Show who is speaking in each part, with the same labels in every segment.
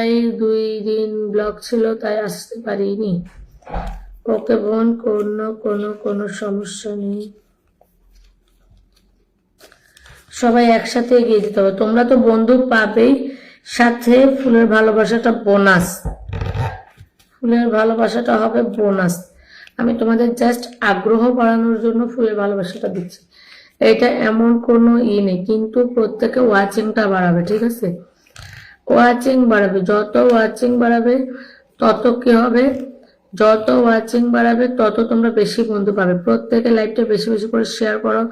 Speaker 1: তাই 2 দিন ব্লক ছিল, তাই আসতে পারিনি। ওকে বোন, কোনো সমস্যা নেই, সবাই একসাথে এগিয়ে যেতে হবে। তোমরা তো বন্ধু পাবেই, সাথে ফুলের ভালোবাসাটা বোনাস, ফুলের ভালোবাসাটা হবে বোনাস। আমি তোমাদের জাস্ট আগ্রহ বাড়ানোর জন্য ফুলের ভালোবাসাটা দিচ্ছি। এটা এমন কোনো নেই, কিন্তু প্রত্যেকে ওয়াচিংটা বাড়াবে, ঠিক আছে? ওয়াচিং বাড়াবে, যত ওয়াচিং বাড়াবে তত কি হবে, যত ওয়াচিং বাড়াবে তত তোমরা বেশি বন্ধু পাবে। প্রত্যেকে লাইভটা বেশি বেশি করে শেয়ার করো,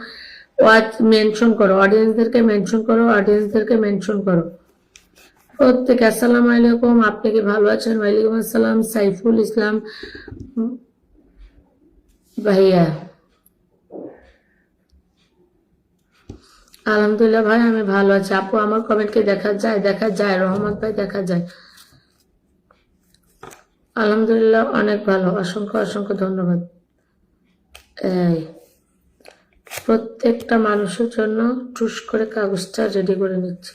Speaker 1: ওয়াচ মেনশন করো, অডিয়েন্সদেরকে মেনশন করো, অডিয়েন্সদেরকে মেনশন করো প্রত্যেকে। আসসালামু আলাইকুম, আপনি কি ভালো আছেন? ওয়ালাইকুম আসসালাম সাইফুল ইসলাম ভাইয়া। আলহামদুলিল্লাহ ভাই, আমি ভালো আছি। আপু আমার কমেন্টকে দেখা যায়? দেখা যায়। রহমত ভাই দেখা যায়। আলহামদুলিল্লাহ অনেক ভালো, অসংখ্য অসংখ্য ধন্যবাদ। এই প্রত্যেকটা মানুষের জন্য টুস করে কাগজটা রেডি করে নিচ্ছি।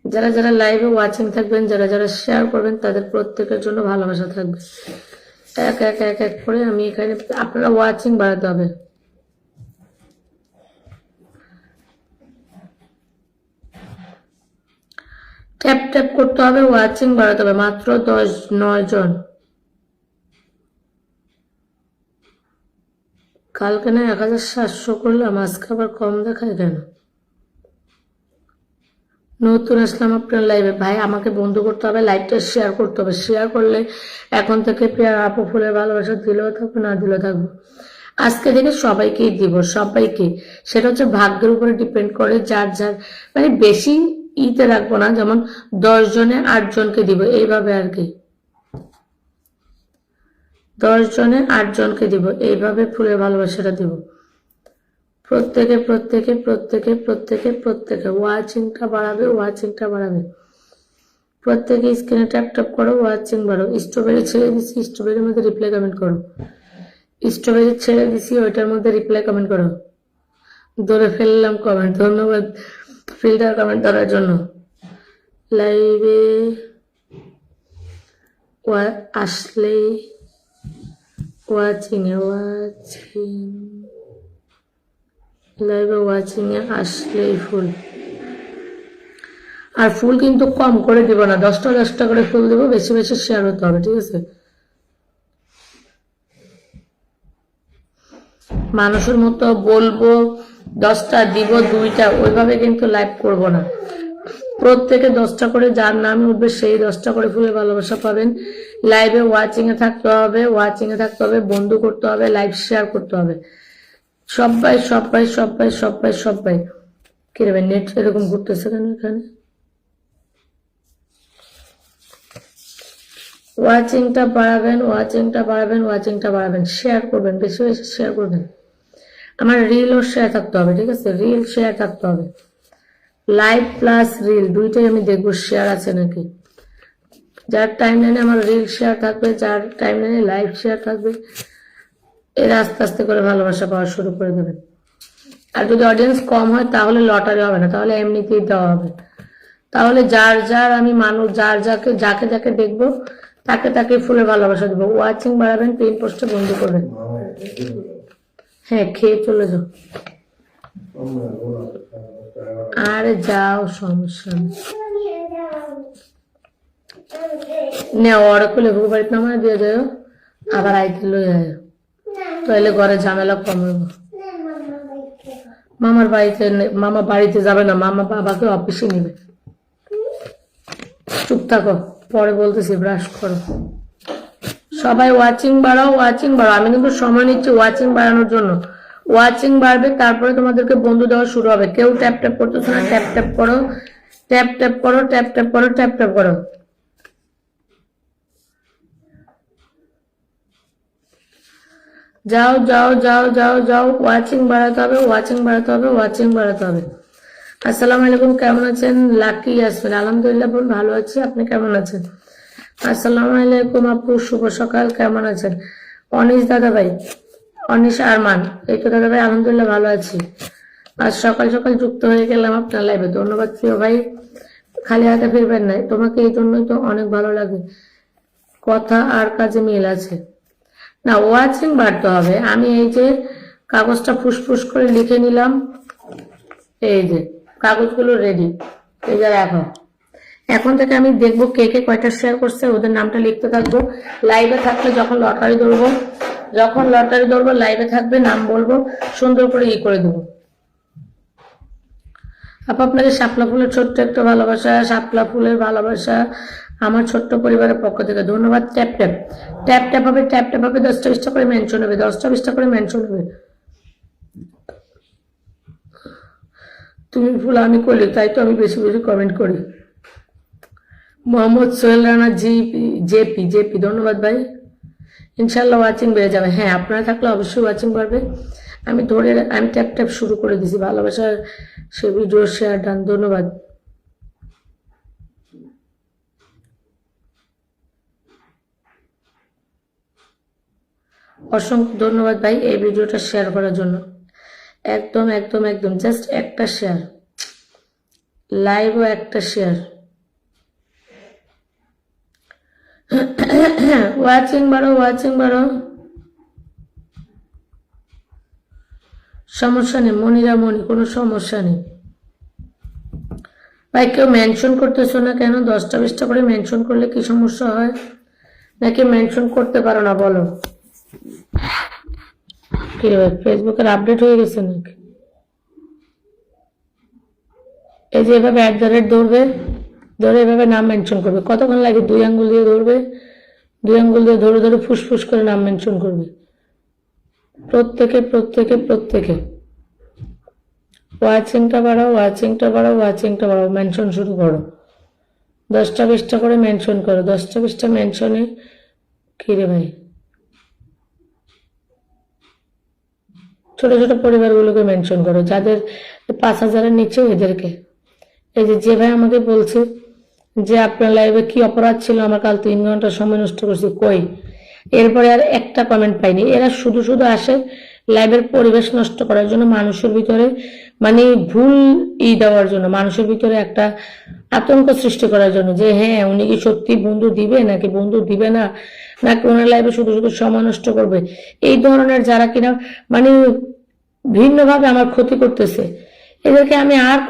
Speaker 1: যারা যারা লাইভে ওয়াচিং থাকবেন, যারা যারা শেয়ার করবেন, তাদের প্রত্যেকের জন্য ভালোবাসা থাকবে। এক এক এক এক করে আমি এখানে, আপনারা ওয়াচিং বাড়াতে হবে। ট্যাপ ট্যাপ করতে হবে, ওয়াচিং বাড়াতে হবে। মাত্র 9 জন। কালকে না 1700 করলাম, আজকে আবার কম দেখায় কেন? নতুন আসলাম আপনার লাইভে ভাই, আমাকে বন্ধু করতে হবে, লাইভটা শেয়ার করতে হবে। শেয়ার করলে এখন থেকে প্রিয়ার আপু ফুলের ভালোবাসা দিলেও থাকবো, না দিলেও থাকবো। আজকে থেকে সবাইকেই দিব, সবাইকে। সেটা হচ্ছে ভাগ্যের উপরে ডিপেন্ড করে, যার যার মানে বেশি ইতে রাখবো না, যেমন 10 জনে 8 জনকে দিব, এইভাবে আর কি। 10 জনে 8 জনকে দিব, এইভাবে ফুলের ভালোবাসাটা দিব। প্রত্যেকে প্রত্যেকে প্রত্যেকে প্রত্যেকে প্রত্যেকে ওয়াচিংটা বাড়াবে, ওয়াচিংটা বাড়াবে। প্রত্যেকে স্ক্রিনে ট্যাপ ট্যাপ করো, ওয়াচিং বাড়ো। স্ট্রবেরি ছেড়ে দিছি, স্ট্রবেরির মধ্যে রিপ্লাই কমেন্ট করো। স্ট্রবেরি ছেড়ে দিছি, ওইটার মধ্যে রিপ্লাই কমেন্ট করো। ধরে ফেললাম কমেন্ট, ধন্যবাদ ফিল্টার কমেন্ট করার জন্য। লাইভে আসলে ওয়াচিং লাইভে ওয়াচিং এ আসলেই ফুল। আর ফুল কিন্তু কম করে দিব না, 10টা 10টা করে ফুল দিব, বেশি বেশি শেয়ার হতে হবে, ঠিক আছে? মানুষের মতো বলবো 10টা দিব 2টা, ওইভাবে কিন্তু লাইভ করব না। প্রত্যেকে 10টা করে, যার নাম উঠবে সেই 10টা করে ফুলের ভালোবাসা পাবেন। লাইভে ওয়াচিং এ থাকতে হবে, ওয়াচিং এ থাকতে হবে, বন্ধু করতে হবে, লাইভ শেয়ার করতে হবে। সবাই সবাই সবাই সবাই সবাই। কিরবে নেট এরকম ঘুরতেছে কেন এখানে? ওয়াচিংটা বাড়াবেন, ওয়াচিংটা বাড়াবেন, ওয়াচিংটা বাড়াবেন। শেয়ার করবেন, বেশি বেশি শেয়ার করবেন। আমার রিল ও শেয়ার থাকতে হবে, ঠিক আছে? রিল শেয়ার থাকতে হবে। লাইভ প্লাস রিল দুইটাই আমি দেখবো শেয়ার আছে নাকি। যার টাইম লাইনে আমার রিল শেয়ার থাকবে, যার টাইম লাইনে লাইভ শেয়ার থাকবে, এরা আস্তে আস্তে করে ভালোবাসা পাওয়া শুরু করে দেবেন। আর যদি অডিয়েন্স কম হয় তাহলে লটারি হবে না, তাহলে এমনিতেই দেওয়া হবে। তাহলে যার যার আমি মানুষ, যার যাকে যাকে যাকে দেখবো তাকে তাকে ফুলের ভালোবাসা দেবো। ওয়াচিং বাড়াবেন, পিন পোস্টে বন্ধু করবেন। হ্যাঁ, খেয়ে চলে যাও। আরে যাও, সমস্যা নেই। ওরা খুলে ভুল বাড়িতে নামায় দিয়ে যাও, আবার আইতে লই আয়, তাহলে ঘরে ঝামেলা কমে। মামা বাড়িতে যাবে না, মামা বাবাকে অফিসে নিবে। চুপ থাকো, পরে বলতেছি, ব্রাশ করো। সবাই ওয়াচিং বাড়াও, ওয়াচিং বাড়াও। আমি কিন্তু সময় নিচ্ছি ওয়াচিং বাড়ানোর জন্য। ওয়াচিং বাড়বে, তারপরে তোমাদেরকে বন্ধু দেওয়া শুরু হবে। কেউ ট্যাপ ট্যাপ করতেছো না, ট্যাপ ট্যাপ করো, ট্যাপ ট্যাপ করো, ট্যাপ ট্যাপ করো, ট্যাপ ট্যাপ করো। যাও যাও যাও যাও যাও, ওয়াচিং বাড়াতে হবে, ওয়াচিং বাড়াতে হবে, ওয়াচিং বাড়াতে হবে। আসসালামু আলাইকুম, কেমন আছেন? লাকি ইয়াসমিন, আলহামদুলিল্লাহ বোন ভালো আছি, আপনি কেমন আছেন? আসসালামু আলাইকুম আপু, শুভ সকাল, কেমন আছেন? অনিশ দাদা ভাই, অনিশ আরমান, এই তো দাদা ভাই, আলহামদুলিল্লাহ ভালো আছি। আজ সকাল সকাল যুক্ত হয়ে গেলাম আপনার লাইভে, ধন্যবাদ প্রিয় ভাই। খালি হাতে ফিরবেন না, তোমাকে এই জন্যই তো অনেক ভালো লাগে, কথা আর কাজে মিল আছে। না, ওয়াচিং বাড়তে হবে। আমি এই যে কাগজটা ফুসফুস করে লিখে নিলাম, এই যে কাগজগুলো রেডি, এই যে রাখো। এখন থেকে আমি দেখবো কে কে কয়টা শেয়ার করছে, ওদের নামটা লিখতে থাকবো। লাইভে থাকলে যখন লটারি ধরবো লাইভে থাকবে, নাম বলবো, সুন্দর করে করে দেবো। আপনাকে শাপলা ফুলের ছোট্ট একটা ভালোবাসা, শাপলা ফুলের ভালোবাসা আমার ছোট্ট পরিবারের পক্ষ থেকে ধন্যবাদ। ট্যাপ ট্যাপ ট্যাপ ট্যাপ হবে, ট্যাপ ট্যাপ হবে, 10টা 20টা করে মেনশন হবে, 10টা 20টা করে মেনশন হবে। তুমি ফুল আমি করি, তাই তো আমি বেশি বেশি কমেন্ট করি। মোহাম্মদ সোহেল রানা জেপি ধন্যবাদ ভাই। ইনশাল্লাহ ওয়াচিং বেড়ে যাবে। হ্যাঁ, আপনারা থাকলে অবশ্যই ওয়াচিং বাড়বে। আমি ট্যাপ ট্যাপ শুরু করে দিছি। ভালোবাসা সে ভিডিও শেয়ার ডান, ধন্যবাদ। অসংখ্য ধন্যবাদ ভাই এই ভিডিওটা শেয়ার করার জন্য। একদম একদম একদম জাস্ট একটা শেয়ার, লাইভও একটা শেয়ার। ওয়াচিং বাড়ো। সমস্যা নেই মনিরা, কোনো সমস্যা নেই ভাই। কেউ মেনশন করতেছো না কেন? 10টা 20টা করে মেনশন করলে কি সমস্যা হয় নাকি মেনশন করতে পারো না বলো? কি রে, ফেসবুকের আপডেট হয়ে গেছে নাকি? এই যে এভাবে @ ধরে এভাবে নাম মেনশন করবে। কতক্ষণ লাগে? 2 আঙ্গুল দিয়ে ধরবে, 2 আঙ্গুল দিয়ে ধরে ফুসফুস করে নাম মেনশন করবে। প্রত্যেকে ওয়াচিংটা বাড়াও, মেনশন শুরু করো। 10টা 20টা করে মেনশন করো, 10টা 20টা মেনশনে। কি রে ভাই, ছোট ছোট পরিবারগুলোকে মেনশন করো, যাদের 5000-এর নিচে এদেরকে। এই যে ভাই আমাকে বলছে যে আপনার লাইভে কি অপরাধ ছিল, আমার কাল 3 ঘন্টা সময় নষ্ট করছি, কই? এরপরে আর একটা কমেন্ট পাইনি। এরা শুধু আসে লাইভের পরিবেশ নষ্ট করার জন্য, মানুষের ভিতরে মানে ভুল দেওয়ার জন্য, মানুষের ভিতরে একটা আতঙ্ক সৃষ্টি করার জন্য, যে হ্যাঁ উনি কি সত্যি বন্ধু দিবে নাকি বন্ধু দিবে না, নাকি ওনার লাইভে শুধু সময় নষ্ট করবে। এই ধরনের যারা কিনা মানে ভিন্নভাবে আমার ক্ষতি করতেছে, এদেরকে আমি আর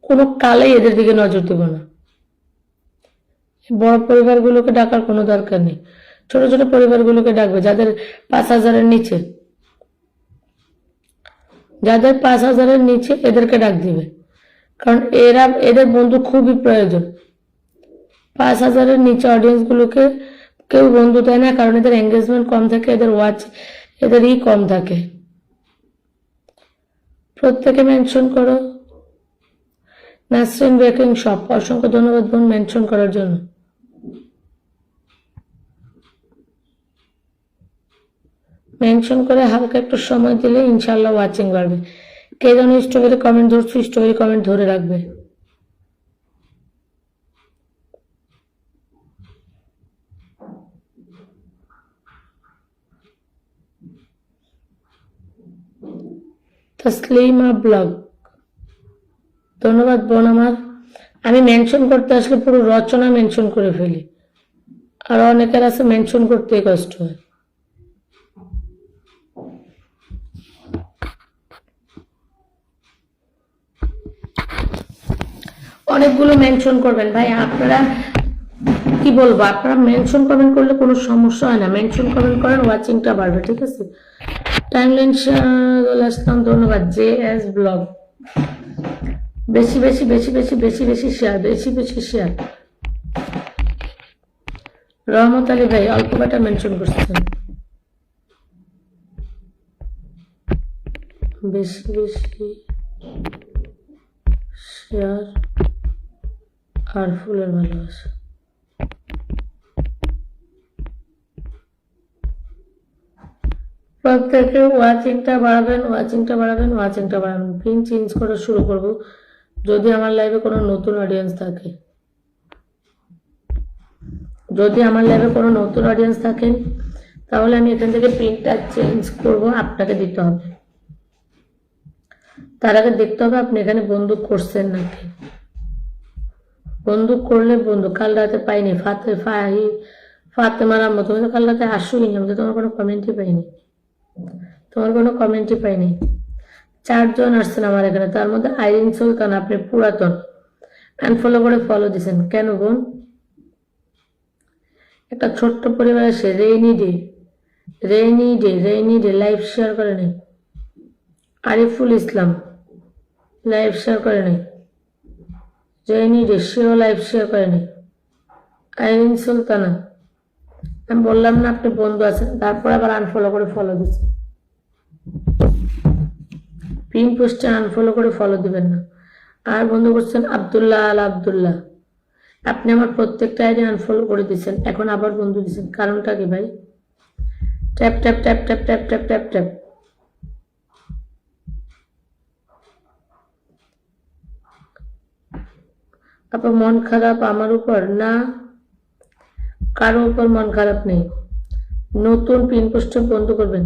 Speaker 1: কোনো কালেই এদের দিকে নজর দেব না। বড় পরিবারগুলোকে ডাকার কোনো দরকার নেই, ছোট ছোট পরিবারগুলোকে ডাকবে, যাদের 5000-এর নিচে, এদেরকে ডাক দিবে। কারণ এদের বন্ধু খুবই প্রয়োজন। 5000-এর নিচে অডিয়েন্স গুলোকে কেউ বন্ধু দেয় না, কারণ এদের এঙ্গেজমেন্ট কম থাকে, এদের কম থাকে। প্রত্যেকে মেনশন করো। নাসরিন বেকিং শপ, অসংখ্য ধন্যবাদ বোন মেনশন করার জন্য। মেনশন করে হালকা একটু সময় দিলে ইনশাল্লাহ ওয়াচিং বাড়বে। কে যেন স্ট্রবেরি কমেন্ট ধরছো, স্ট্রবেরি কমেন্ট ধরে রাখবে। তসলিমা ব্লগ, ধন্যবাদ বোন আমার। আমি মেনশন করতে আসলে পুরো রচনা মেনশন করে ফেলি, আর অনেকের আছে মেনশন করতে কষ্ট হয়। অনেকগুলো মেনশন করবেন ভাই, আপনারা কি বলবো, আপনারা মেনশন কমেন্ট করলে কোনো সমস্যা হয় না, মেনশন কমেন্ট করেন, ওয়াচিংটা বাড়বে, ঠিক আছে? টাইমলাইন আসলাম, ধন্যবাদ। JS ব্লগ, বেশি শেয়ার। রহমত আলী ভাই অল্প কটা মেনশন করছেন, বেশি শেয়ার আর ফুলের ভালোবাসা। প্রত্যেকে ওয়াচিংটা বাড়াবেন। পিন চেঞ্জ করা শুরু করব যদি আমার লাইভে কোনো নতুন অডিয়েন্স থাকে। তাহলে আমি এখান থেকে পিনটা চেঞ্জ করব, আপনাকে দিতে হবে। তার আগে দেখতে হবে আপনি এখানে বন্দুক করছেন নাকি। বন্দুক করলে বন্দুক কাল রাতে পাইনি, ফাতেমার আম্মু তুমি তো কাল রাতে আসোই না, আমি তো তোমার কোনো কমেন্টই পাইনি, তোমার কোনো কমেন্টই পাইনি। 4 জন আসছেন আমার এখানে, তার মধ্যে আইরিন সুলতান, আপনি পুরাতন, আনফলো করে ফলো দিছেন কেন বোন? একটা ছোট্ট পরিবার আছে, রেইনি ডে লাইভ শেয়ার করে নেই। আরিফুল ইসলাম লাইভ শেয়ার করে নেই। রেইনি ডে সেও লাইভ শেয়ার করে নেই। আইরিন সুলতানা, আমি বললাম না আপনি বন্ধু আছেন, তারপর আবার আনফলো করে ফলো দিচ্ছেন। পিন পোস্টে আনফলো করে ফলো দিবেন না। আর বন্ধু করছেন আব্দুল্লাহ আল আব্দুল্লাহ, আপনি আমার প্রত্যেকটা আইডি আনফলো করে দিচ্ছেন, এখন আবার বন্ধু দিচ্ছেন, কারণটা কি ভাই? Tap tap tap tap tap tap tap tap. আপনার মন খারাপ আমার উপর না, কারো উপর মন খারাপ নেই। নতুন পিন পোস্টে বন্ধ করবেন।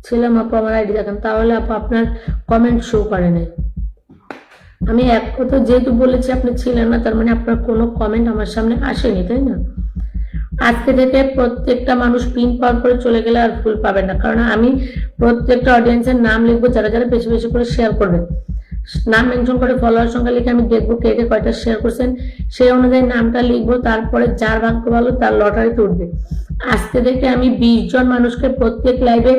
Speaker 1: ছিলাম আপু, আমার আইডি দেখান। তাহলে আপু আপনার কমেন্ট শো করে নাই। আমি এক কথা যেহেতু বলেছি আপনি ছিলেন না, তার মানে আপনার কোনো কমেন্ট আমার সামনে আসেনি, তাই না? আজকে থেকে প্রত্যেকটা মানুষ পিন পাওয়ার পরে চলে গেলে আর ফুল পাবেন না, কারণ আমি প্রত্যেকটা অডিয়েন্সের নাম লিখবো, যারা যারা বেশি বেশি করে শেয়ার করবেন, নাম মেনশন করে ফলোয়ার সংখ্যা লিখে আমি দেখবো কে কে কয়টা শেয়ার করছেন, সেই অনুযায়ী নামটা লিখবো, তারপরে যার ভাগ্য ভালো তার লটারিতে উঠবে। আজকে থেকে আমি 20 জন মানুষকে, প্রত্যেক লাইভে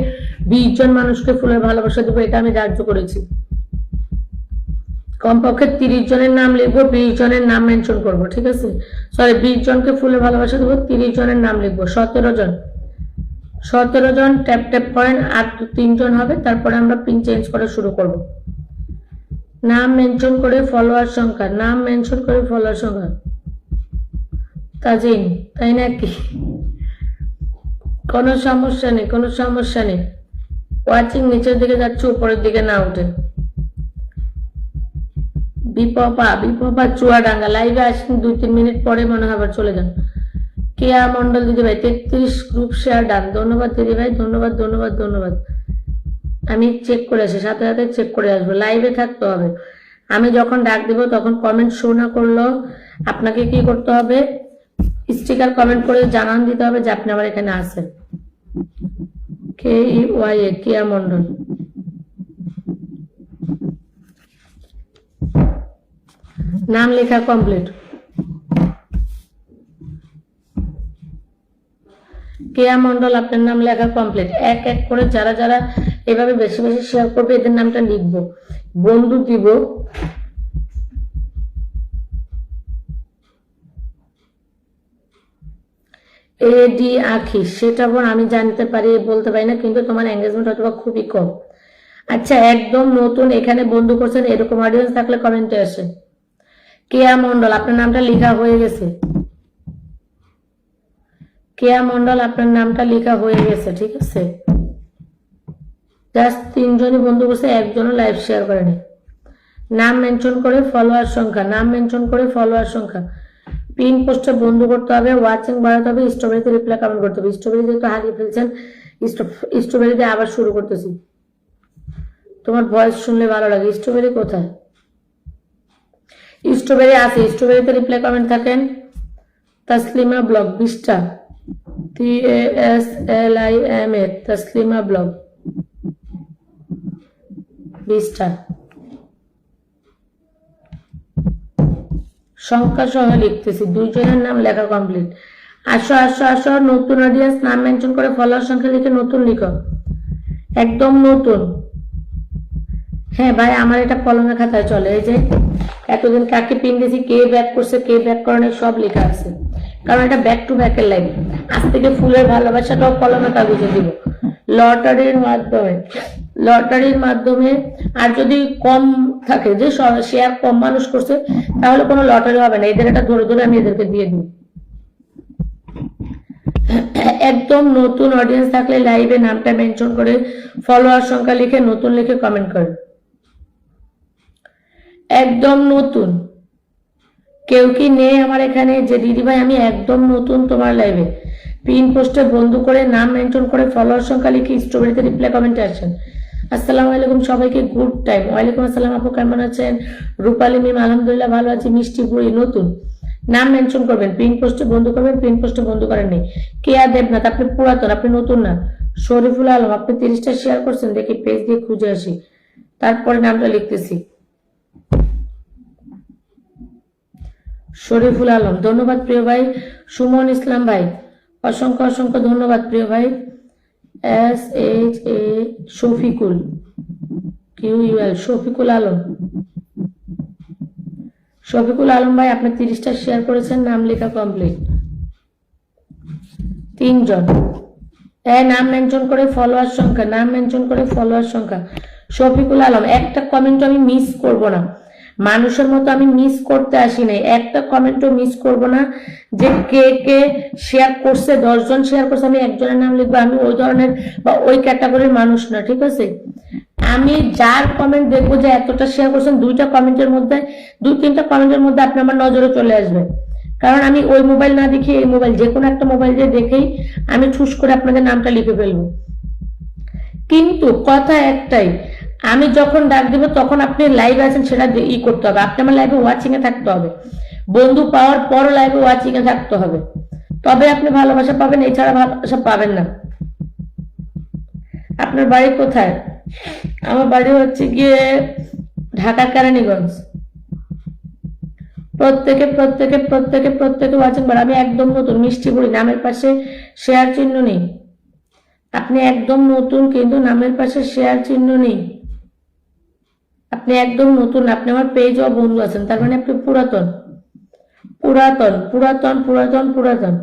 Speaker 1: 20 জন মানুষকে ফুলের ভালোবাসা দেবো, এটা আমি ধার্য করেছি। কমপক্ষে 30 জনের নাম লিখবো, 20 জনের নাম মেনশন করবো, ঠিক আছে? সরি, 20 জনকে ফুলের ভালোবাসা দেবো, 30 জনের নাম লিখবো। 17 জন ট্যাপ ট্যাপ করেন, আর 3 জন হবে, তারপরে আমরা পিন চেঞ্জ করা শুরু করব। নাম মেনশন করে ফলোয়ার সংখ্যা, নাম মেনশন করে ফলোয়ার সংখ্যা। তাজিন, তাই নাকি? কোনো সমস্যা নেই, কোনো সমস্যা নেই। ওয়াচিং নিচের দিকে যাচ্ছে, উপরের দিকে না উঠে। বিপপা চুয়াডাঙ্গা লাইভে আসেন, 2-3 মিনিট পরে মনে হয় আবার চলে যান। কেয়া মন্ডল দিদি ভাই 33 গ্রুপ শেয়ার ডান, ধন্যবাদ দিদি ভাই, ধন্যবাদ ধন্যবাদ ধন্যবাদ। আমি চেক করে আসি, সাথে সাথে চেক করে আসবো, লাইভে থাকতে হবে। আমি যখন ডাক দিব তখন কমেন্ট শো না করলেও আপনাকে কি করতে হবে, স্টিকার কমেন্ট করে জানান দিতে হবে যে আপনি আমার এখানে আছেন। KEYA কেয়া মন্ডল, নাম লেখা কমপ্লিট। কেয়া মন্ডল, আপনার নাম লেখা কমপ্লিট। এক এক করে যারা যারা এভাবে বেশি বেশি শেয়ার করবে এদের নামটা লিখবো, বন্ধু দিব। এডি আখি, সেটা বোন আমি জানতে পারি, বলতে পারি না, কিন্তু তোমার এঙ্গেজমেন্ট হয়তো খুবই কম। আচ্ছা, একদম নতুন এখানে বন্ধু করছেন, এরকম অডিয়েন্স থাকলে কমেন্টে আসে। কেয়া মন্ডল, আপনার নামটা লেখা হয়ে গেছে। কেয়া মন্ডল, আপনার নামটা লেখা হয়ে গেছে, ঠিক আছে? জাস্ট 3 জনই বন্ধু করছে, একজনও লাইভ শেয়ার করেনি। নাম মেনশন করে ফলোয়ার সংখ্যা, নাম মেনশন করে ফলোয়ার সংখ্যা। পিন পোস্টে বন্ধু করতে হবে, ওয়াচিং বাড়াতে হবে, স্ট্রবেরিতে রিপ্লাই কমেন্ট করতে হবে। স্ট্রবেরি যেহেতু হারিয়ে ফেলছেন, স্ট্রবেরিতে আবার শুরু করতেছি। তোমার ভয়েস শুনলে ভালো লাগে। স্ট্রবেরি কোথায়? স্ট্রবেরি আছে, স্ট্রবেরিতে রিপ্লাই কমেন্ট থাকেন। তাসলিমা ব্লগ 20টা, TASLIMA তাসলিমা ব্লগ 20টা, সংখ্যা সহ লিখতেছি। 2 জনের নাম লেখা কমপ্লিট। আসো আসো আসো, নতুন অডিয়েন্স, নাম মেনশন করে ফলোয়ার সংখ্যা লিখে নতুন লিখো, একদম নতুন। হ্যাঁ ভাই, আমার এটা কলমের খাতায় চলে। এই যে এতদিন কাকে পিন দিয়েছি, কে ব্যাক করছে, কে ব্যাক করেনি, সব লেখা আছে, কারণ এটা ব্যাক টু ব্যাকের লাইভ। আজ থেকে ফুলের ভালোবাসাটাও কলমে কাগজে দিব, লটারির মাধ্যমে। আর যদি কম থাকে, যে শেয়ার কম মানুষ করছে, তাহলে কোনো লটারি হবে না, এদের এটা ধরে ধরে আমি এদেরকে দিয়ে দিই। একদম নতুন অডিয়েন্স থাকলে লাইভে নামটা মেনশন করে ফলোয়ার সংখ্যা লিখে নতুন লিখে কমেন্ট করে। একদম নতুন কেউ কি নেই আমার এখানে যে দিদি ভাই আমি একদম নতুন তোমার লাইভে? পিন পোস্টে বন্ধু করে নাম মেনশন করে ফলোয়ার সংখ্যা লিখে স্ট্রবেরিতে রিপ্লাই কমেন্টে আসেন। আসসালামু আলাইকুম সবাইকে, গুড টাইম। ওয়ালাইকুম আসসালাম আপু, কেমন আছেন? রূপালী মিম, আলহামদুলিল্লাহ ভালো আছি। মিষ্টি বুড়ি নতুন, নাম মেনশন করবেন, পিন পোস্টে বন্ধ করবেন, পিন পোস্টে বন্ধ করেননি। কেয়া দেবনাথ, আপনি পুরাতন, আপনি নতুন না। শরীফুল আলম, আপনি 30টা শেয়ার করছেন, দেখি পেজ দিয়ে খুঁজে আসি, তারপরে নামটা লিখতেছি। শরীফুল আলম, ধন্যবাদ প্রিয় ভাই। সুমন ইসলাম ভাই, অসংখ্য অসংখ্য ধন্যবাদ প্রিয় ভাই। SHA শফিকুল, QUL শফিকুল আলম, শফিকুল আলম ভাই আপনি 30টা শেয়ার করেছেন, নাম লেখা কমপ্লিট। 3 জন। নাম মেনশন করে ফলোয়ার সংখ্যা, নাম মেনশন করে ফলোয়ার সংখ্যা। শফিকুল আলম, একটা কমেন্ট আমি মিস করব না, মানুষের মতো আমি মিস করতে আসি নাই, একটা কমেন্টও মিস করব না। যে কে কে শেয়ার করছে, 10 জন শেয়ার করছে, আমি একজনের নাম লিখবো। আমি ওই ধরনের বা ওই ক্যাটাগরির মানুষ না, ঠিক আছে? আমি যার কমেন্ট দেখবো যে এতটা শেয়ার করছেন, 2টা কমেন্টের মধ্যে, 2-3টা কমেন্টের মধ্যে আপনি আমার নজরে চলে আসবে। কারণ আমি ওই মোবাইল না দেখি, এই মোবাইল, যে কোনো একটা মোবাইল দিয়ে দেখেই আমি ঠুস করে আপনাদের নামটা লিখে ফেলবো। কিন্তু কথা একটাই, আমি যখন ডাক দিব তখন আপনি লাইভ আছেন সেটা করতে হবে, আপনি আমার লাইভে ওয়াচিং এ থাকতে হবে, বন্ধু পাওয়ার পর লাইভে ওয়াচিং এ থাকতে হবে, তবে আপনি ভালোবাসা পাবেন, এছাড়া ভালোবাসা পাবেন না। আপনার বাড়ি কোথায়? আমার বাড়ি হচ্ছে গিয়ে ঢাকা কেরানীগঞ্জ। প্রত্যেকে প্রত্যেকে প্রত্যেকে প্রত্যেকে ওয়াচিং বার। আমি একদম নতুন, মিষ্টি বুড়ি, নামের পাশে শেয়ার চিহ্ন নেই। আপনি একদম নতুন, কিন্তু নামের পাশে শেয়ার চিহ্ন নেই। আপনি একদম নতুন, আপনি আমার পেজ ও বন্ধু আছেন, তার মানে আপনি পুরাতন পুরাতন পুরাতন পুরাতন পুরাতন।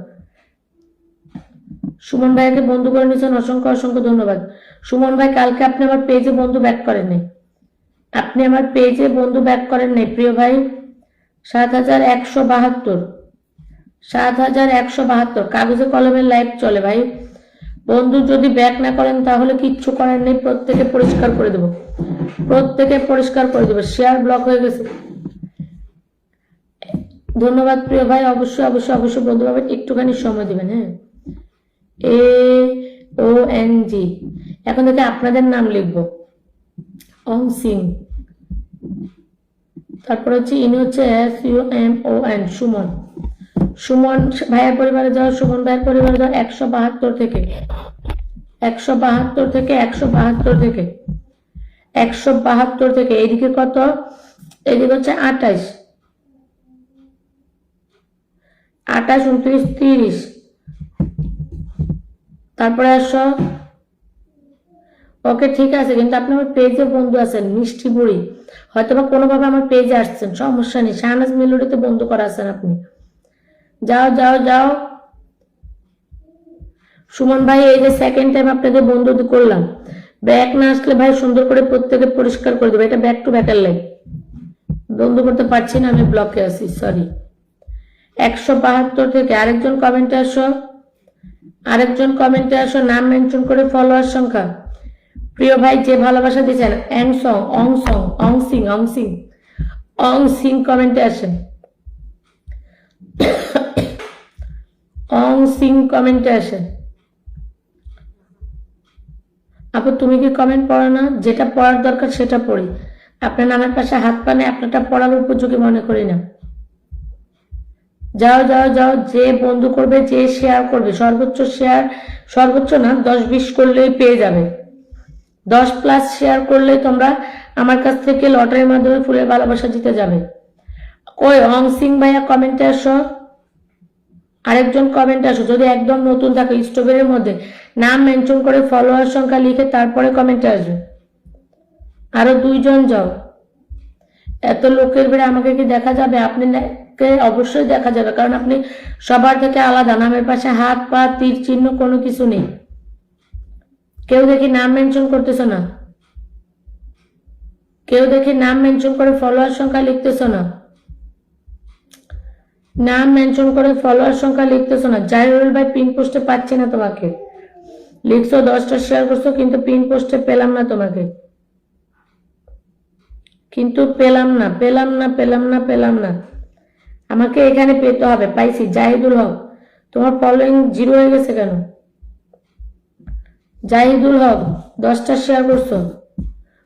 Speaker 1: সুমন ভাইকে বন্ধু করে নিয়েছেন, অসংখ্য অসংখ্য ধন্যবাদ। সুমন ভাই, কালকে আপনি আমার পেজে বন্ধু ব্যাক করেন নাই, আপনি আমার পেজে বন্ধু ব্যাক করেন নাই প্রিয় ভাই। 7172, 7172 কাগজে কলমের লাইভ চলে ভাই। বন্ধু যদি ব্যাক না করেন তাহলে কিচ্ছু করার নেই, প্রত্যেকে পরিষ্কার করে দেবো, প্রত্যেকে পরিষ্কার করে দেবো। শেয়ার ব্লক হয়ে গেছে। ধন্যবাদ প্রিয় ভাই, অবশ্যই অবশ্যই অবশ্যই বন্ধু পাবেন, একটুখানি সময় দিবেন। হ্যাঁ, AONG, এখন থেকে আপনাদের নাম লিখবো। অং সিং, তারপর হচ্ছে ইনি হচ্ছে SUMON, সুমন। সুমন ভাইয়ের পরিবারে যাও, সুমন ভাইয়ের পরিবারে যাও। 172 থেকে 172 থেকে 172 থেকে 172 থেকে এইদিকে কত? এইদিকে হচ্ছে 28, 28, 29, 30। তারপরে আসো। ওকে ঠিক আছে, কিন্তু আপনি আমার পেজে বন্ধু আছেন, মিষ্টি বুড়ি, হয়তো বা কোনোভাবে আমার পেজে আসছেন, সমস্যা নেই। শাহনাজ মেলোডিতে বন্ধু করা আছেন আপনি। যাও যাও যাও। সুমন ভাই, এই যে সেকেন্ড টাইম আপনাদের বন্ধু করলাম, ব্যাক না আসলে ভাই সুন্দর করে প্রত্যেকে পরিষ্কার করে দেবে। এটা ব্যাক টু ব্যাকের লাইন, বন্ধু করতে পারছি না, আমি ব্লকে আছি, সরি। 172 থেকে আরেকজন কমেন্টে আসো, আরেকজন কমেন্টে আসো, নাম মেনশন করে ফলোয়ার সংখ্যা। প্রিয় ভাই, যে ভালোবাসা দিয়েছেন, অংসং, অংসং, অংসিং, অংসিং, অংসিং কমেন্টে আসেন, অংসিং কমেন্টে আসেন। আপু তুমি কি কমেন্ট পড়ো না? যেটা পড়ার দরকার সেটা পড়ি, আপনার নামের পাশে হাত পানে আপনারটা পড়ার উপযোগী মনে করি না। যাও যাও যাও, যে বন্ধু করবে, যে শেয়ার করবে, সর্বোচ্চ শেয়ার, সর্বোচ্চ না 10-20 করলেই পেয়ে যাবে। 10+ শেয়ার করলেই তোমরা আমার কাছ থেকে লটারির মাধ্যমে ফুলের ভালোবাসা জিতে যাবে। কই অং সিং ভাইয়া কমেন্টে আসো, আরেকজন কমেন্টে আসো। যদি একদম নতুন থাকো, স্ট্রবেরির মধ্যে নাম মেনশন করে ফলোয়ার সংখ্যা লিখে তারপরে কমেন্টে আসবে। আরো 2 জন যাও। এত লোকের ভিড়ে আমাকে কি দেখা যাবে? আপনি অবশ্যই দেখা যাবে, কারণ আপনি সবার থেকে আলাদা। নামের পাশে হাত পা তীর চিহ্ন কোনো কিছু নেই। কেউ দেখি নাম মেনশন করতেছ না, কেউ দেখি নাম মেনশন করে ফলোয়ার সংখ্যা লিখতেছ না, নাম মেনশন করে ফলোয়ার সংখ্যা লিখতেছ না। জাহিরুল ভাই, পিন পোস্টে পাচ্ছি না তোমাকে, লিখছো 10টা শেয়ার করছো, কিন্তু পিন পোস্টে পেলাম না তোমাকে, কিন্তু পেলাম না পেলাম না পেলাম না পেলাম না। আমাকে এখানে পেতে হবে। পাইছি। জাহিদুল হক, তোমার ফলোইং 0 হয়ে গেছে কেন? জাহিদুল হক, 10টা শেয়ার করছো,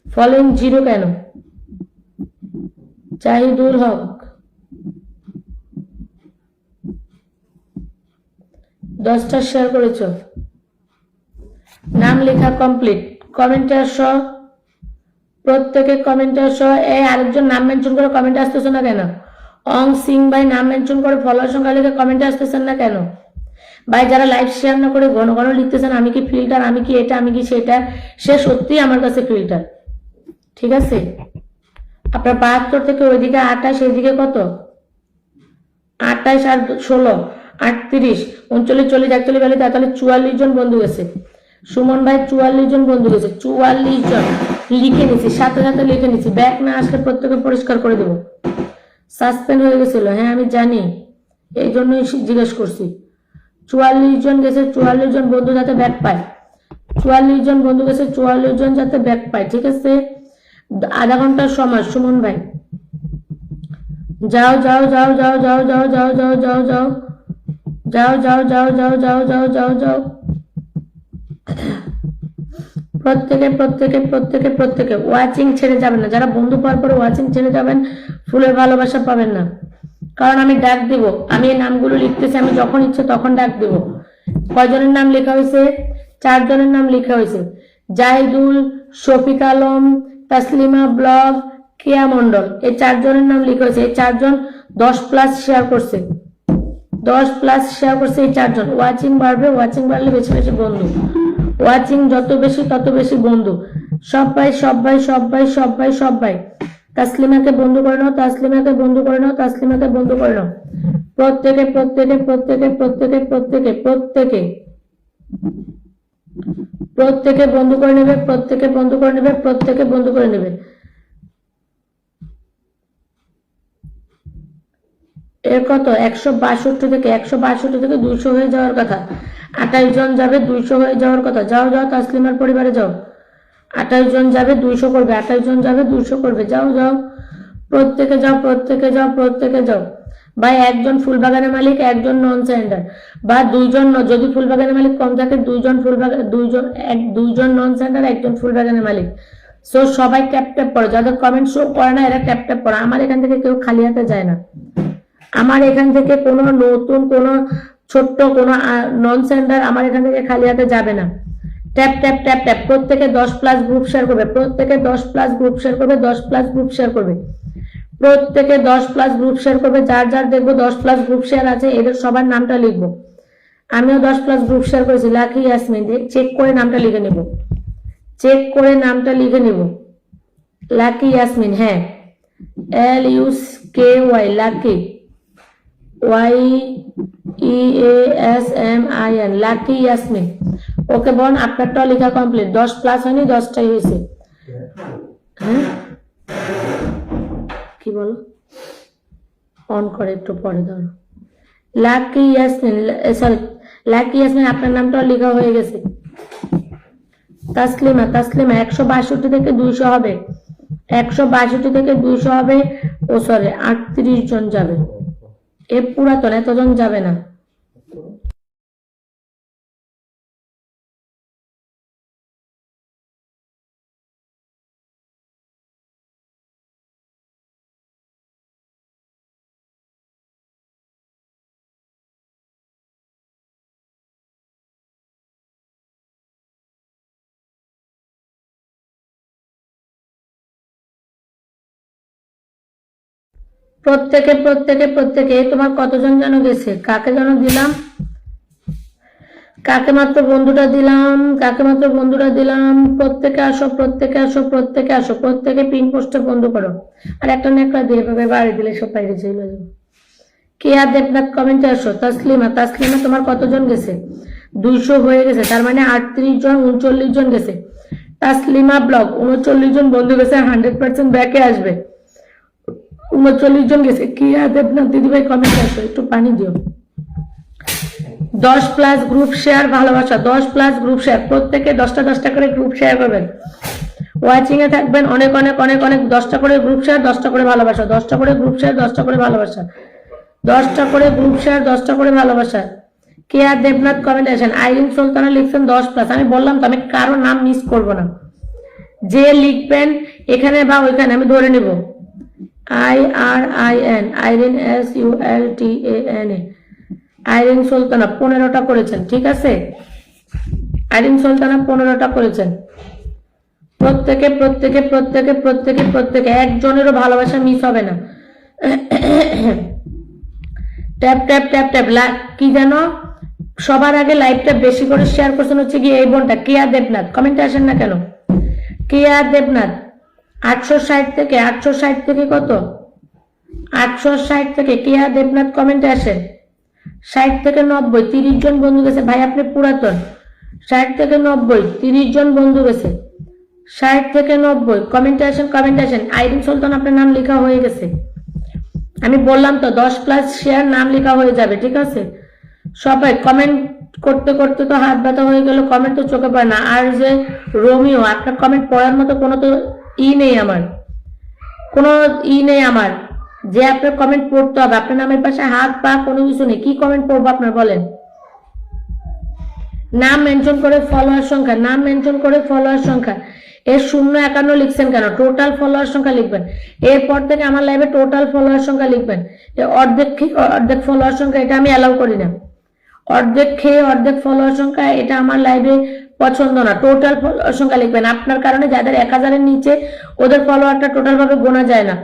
Speaker 1: ফলোইং 0 কেন? জাহিদুল হক 10টা শেয়ার করেছো। নাম লেখা কমপ্লিট। কমেন্টার সহ প্রত্যেকে কমেন্টার সহ আরেকজন নাম মেনশন করে কমেন্ট আসতেছে না কেন? অং সিং ভাই নাম মেনশন করে ফলোয়ার সংখ্যা লিখে কমেন্টে আসতেছেন না কেন? ভাই যারা লাইভ শেয়ার না করে ঘন ঘন লিখতেছেন আমি কি ফিল্টার, আমি কি এটা, আমি কি সেটা, সে সত্যিই আমার কাছে ফিল্টার। ঠিক আছে, আপনার 72 থেকে ওইদিকে 28, এইদিকে কত? 28 আর 16 38 39 40 41 42 তাহলে 44 জন বন্ধু গেছে। সুমন ভাই 44 জন বন্ধু গেছে, 44 জন লিখে নিছি, সাথে সাথে লিখে নিছি। ব্যাক না আসলে প্রত্যেকে পরিষ্কার করে দেবো। সাসপেন্ড হয়ে গেছিল, হ্যাঁ আমি জানি, এই জন্যই জিজ্ঞেস করছি। 44 জন গেছে, 44 জন বন্ধু যাতে ব্যাক পায়। 44 জন বন্ধু গেছে, 44 জন যাতে ব্যাক পায়। ঠিক আছে, আধা ঘন্টার সময়। সুমন ভাই যাও যাও যাও যাও যাও যাও যাও যাও যাও যাও যাও যাও যাও যাও যাও যাও যাও যাও প্রত্যেকে প্রত্যেকে প্রত্যেকে প্রত্যেকে ওয়াচিং ছেড়ে যাবেন না। যারা বন্ধু পাওয়ার পরে ওয়াচিং ছেড়ে যাবেন ফুলের ভালোবাসা পাবেন না। কারণ আমি ডাক দিব, আমি এই নামগুলো লিখতেছি, আমি যখন ইচ্ছে তখন ডাক দিব। কয়জনের নাম লেখা হয়েছে? 4 জনের নাম লেখা হয়েছে। জাহিদুল, শফিক আলম, তাসলিমা ব্লগ, কেয়া মন্ডল, এই 4 জনের নাম লেখা হয়েছে। এই 4 জন 10+ শেয়ার করছে, 10+ শেয়ার করছে এই 4 জন। ওয়াচিং বাড়বে, ওয়াচিং বাড়লে বেশি বেশি বন্ধু, ওয়াচিং যত বেশি তত বেশি বন্ধু। সবাই সবাই সবাই সবাই সবাই তাসলিমাকে বন্ধু করে নাও, তাসলিমাকে বন্ধু করে নাও, তাসলিমাকে বন্ধু করে নাও। প্রত্যেকে প্রত্যেকে প্রত্যেকে প্রত্যেকে প্রত্যেকে প্রত্যেকে প্রত্যেকে বন্ধু করে নেবে, প্রত্যেকে বন্ধু করে নেবে, প্রত্যেকে বন্ধু করে নেবে। এর কত? 162 থেকে 200 হয়ে যাওয়ার কথা। 28 জন যাবে, 200 হয়ে যাওয়ার কথা। যাও যাও তাসলিমার পরিবারে যাও। 28 জন যাবে, 200 করবে। 28 জন যাবে, 200 করবে। যাও যাও প্রত্যেকে যাও, প্রত্যেকে যাও, প্রত্যেকে যাও। ভাই একজন ফুলবাগানের মালিক, একজন নন সেন্ডার, বা 2 জন, যদি ফুলবাগানের মালিক কম থাকে 2 জন ফুলবাগান, 2 জন নন সেন্ডার, 1 জন ফুলবাগানের মালিক। সো সবাই ট্যাপ ট্যাপ পড়ো। যাদের কমেন্ট শো করে না এরা ট্যাপ ট্যাপ পড়ো। আমার এখান থেকে কেউ খালি হাতে যায় না। আমার এখান থেকে কোনো নতুন কোনো ছোট্ট কোনো নন সেন্ডার আমার এখান থেকে খালি হাতে যাবে না। Tap tap tap tap. প্রত্যেকে 10+ গ্রুপ শেয়ার করবে, প্রত্যেকে 10+ গ্রুপ শেয়ার করবে, 10+ গ্রুপ শেয়ার করবে, প্রত্যেকে 10+ গ্রুপ শেয়ার করবে। যার যার দেখবো 10+ গ্রুপ শেয়ার আছে এদের সবার নামটা লিখবো। আমিও 10+ গ্রুপ শেয়ার করেছি। লাকি ইয়াসমিন, চেক করে নামটা লিখে নেব, চেক করে নামটা লিখে নেব। লাকি ইয়াসমিন, হ্যাঁ LUKY Lucky, YEASMIN, Lucky Yasmin. Okay বোন, আপনারটাও লেখা কমপ্লিট। 10+ হয়নি, 10টাই হয়েছে। হ্যাঁ কি বলো? অন করে একটু পরে ধরো। Lucky Yasmin, sorry lucky Yasmin, আপনার নামটাও লেখা হয়ে গেছে। তাসলিমা, তাসলিমা 162 থেকে 200 হবে, 162 থেকে 200 হবে। ও সরি 38 জন যাবে। এ পুরাতন, এতজন যাবে না। প্রত্যেকে প্রত্যেকে প্রত্যেকে। তোমার কতজন যেন গেছে? কাকে যেন দিলাম, কাকে মাত্র বন্ধুটা দিলাম, কাকে মাত্র বন্ধুটা দিলাম। প্রত্যেকে আসো, প্রত্যেকে আসো, প্রত্যেকে আসো, প্রত্যেকে পিন পোস্টে বন্ধু করো। আর একটা নেকড়া দিয়ে পাবে, বাড়ি দিলে সব বাইরে চলে যাবে। কেয়া দেবনাথ কমেন্টে আসো। তাসলিমা, তাসলিমা তোমার কতজন গেছে? 200 হয়ে গেছে, তার মানে 38 জন, 39 জন গেছে। তাসলিমা ব্লগ 39 জন বন্ধু গেছে, 100% ব্যাকে আসবে। 39 জন গেছে। কেয়া দেবনাথ দিদিভাই কমেন্টে আসো, একটু পানি দিও। 10+ গ্রুপ শেয়ার ভালোবাসা, 10+ গ্রুপ শেয়ার। প্রত্যেকে 10টা করে গ্রুপ শেয়ার করবেন। ওয়াচিং এ থাকবেন, অনেক অনেক অনেক অনেক। 10টা করে গ্রুপ শেয়ার, 10টা করে ভালোবাসা, 10টা করে গ্রুপ শেয়ার, 10টা করে ভালোবাসা, 10টা করে গ্রুপ শেয়ার, 10টা করে ভালোবাসা। কেয়া দেবনাথ কমেন্ট আসেন। আইরিন সুলতানা লিখছেন 10+। আমি বললাম তো আমি কারো নাম মিস করব না। যে লিখবেন এখানে বা ওইখানে আমি ধরে নেব। IRIN, আইরিন, SULTANA, আইরিন সুলতানা 15টা করেছেন, ঠিক আছে? আইরিন সুলতানা 15টা করেছেন। প্রত্যেকে প্রত্যেকে প্রত্যেকে প্রত্যেকে প্রত্যেকে একজনেরও ভালোবাসা মিস হবে না। Tap tap tap tap. কি জানো, সবার আগে লাইভটা বেশি করে শেয়ার করছেন হচ্ছে কি এই বোনটা কেয়া দেবনাথ। কমেন্টে আসেন না কেন? কেয়া দেবনাথ 860 থেকে 860 থেকে কত? 860 থেকে কেয়া দেবনাথ কমেন্টে আসেন। 60 থেকে 90 30 জন বন্ধু গেছে। ভাই আপনি পুরাতন। 60 থেকে 90 30 জন বন্ধু গেছে। 60 থেকে 90 কমেন্টে আসেন, কমেন্টে আসেন। আইরিন সুলতান আপনার নাম লেখা হয়ে গেছে। আমি বললাম তো 10+ শেয়ার নাম লেখা হয়ে যাবে, ঠিক আছে? সবাই কমেন্ট করতে করতে তো হাত ব্যথা হয়ে গেল, কমেন্ট তো চোখে পড়ে না। আর যে রোমিও, আপনার কমেন্ট পড়ার মতো কোনো তো নেই আমার, কোনো নেই আমার যে আপনার কমেন্ট পড়তে হবে। আপনার নামের পাশে হাত পা কোনো কিছু নেই, কি কমেন্ট পড়বো আপনার বলেন? নাম মেনশন করে ফলোয়ার সংখ্যা, নাম মেনশন করে ফলোয়ার সংখ্যা। এর 051 লিখছেন কেন? টোটাল ফলোয়ার সংখ্যা লিখবেন। এরপর থেকে আমার লাইভে টোটাল ফলোয়ার সংখ্যা লিখবেন। অর্ধেক ফলোয়ার সংখ্যা এটা আমি অ্যালাউ করি না। অর্ধেক ফলোয়ার সংখ্যা এটা আমার লাইভে পছন্দ না। টোটাল ফলোয়ার সংখ্যা লিখবেন। আপনার কারণে যাদের 1000-এর নিচে ওদের ফলোয়ারটা টোটাল ভাবে গোনা যায় না।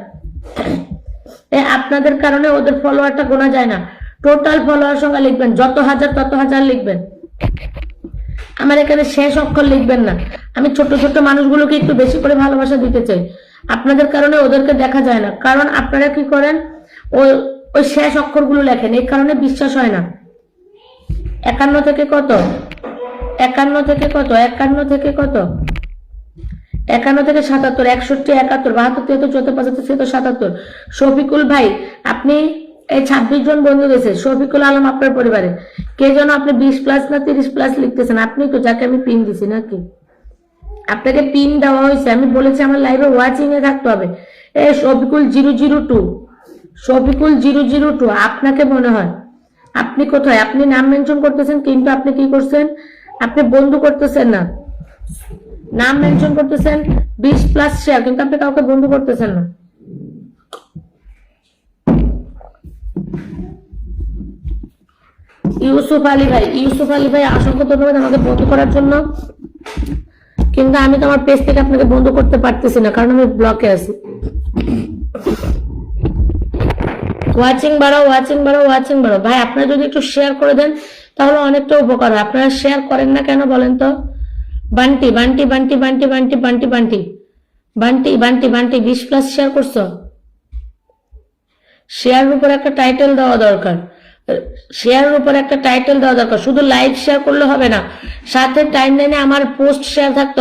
Speaker 1: আপনাদের কারণে ওদের ফলোয়ারটা গোনা যায় না। টোটাল ফলোয়ার সংখ্যা লিখবেন। যত হাজার তত হাজার লিখবেন। আমার এখানে শেষ অক্ষর লিখবেন না। আমি ছোট ছোট মানুষগুলোকে একটু বেশি করে ভালোবাসা দিতে চাই। আপনাদের কারণে ওদেরকে দেখা যায় না, কারণ আপনারা কি করেন, ওই শেষ অক্ষরগুলো লেখেন, এই কারণে বিশ্বাস হয় না। 51 থেকে কত? 51 থেকে কত? 51 থেকে কত? 51 থেকে 77, 61, 71, 72, 73, 74, 75, 77। শফিকুল ভাই আপনি এই 26 জন বন্ধু গেছে। শফিকুল আলম আপনার পরিবারে কে যেন আপনি 20+ না 30+ লিখতেছেন? আপনি তো, যাকে আমি পিন দিছি নাকি? আপনাকে পিন দেওয়া হয়েছে। আমি বলেছি আমার লাইভে ওয়াচিং এ থাকতে হবে। এই শফিকুল 002, শফিকুল 002 আপনাকে মনে হয়। আপনি কোথায়? আপনি নাম মেনশন করতেছেন কিন্তু আপনি কি করছেন? আপনি বন্ধু করতেছেন না, নাম মেনশন করতেছেন 20+ শেয়ার, কিন্তু আপনি কাউকে বন্ধু করতেছেন না। ইউসুফ আলী ভাই অসংখ্য ধন্যবাদ আমাকে বন্ধু করার জন্য, কিন্তু আমি তো আমার পেজ থেকে আপনাকে বন্ধু করতে পারতেছি না, কারণ আমি ব্লকে আছি। ওয়াচিং বাড়াও, ওয়াচিং বাড়াও, ওয়াচিং বাড়াও। ভাই আপনারা যদি একটু শেয়ার করে দেন তাহলে অনেকটা উপকার হয়। আপনারা শেয়ার করেন না কেন বলেন তো? বান্টি 20+ শেয়ার করছো। শেয়ারের উপর একটা টাইটেল দেওয়া দরকার। শুধু লাইভ শেয়ার করলে হবে না, সাথে টাইমলাইনে আমার পোস্ট শেয়ার থাকতে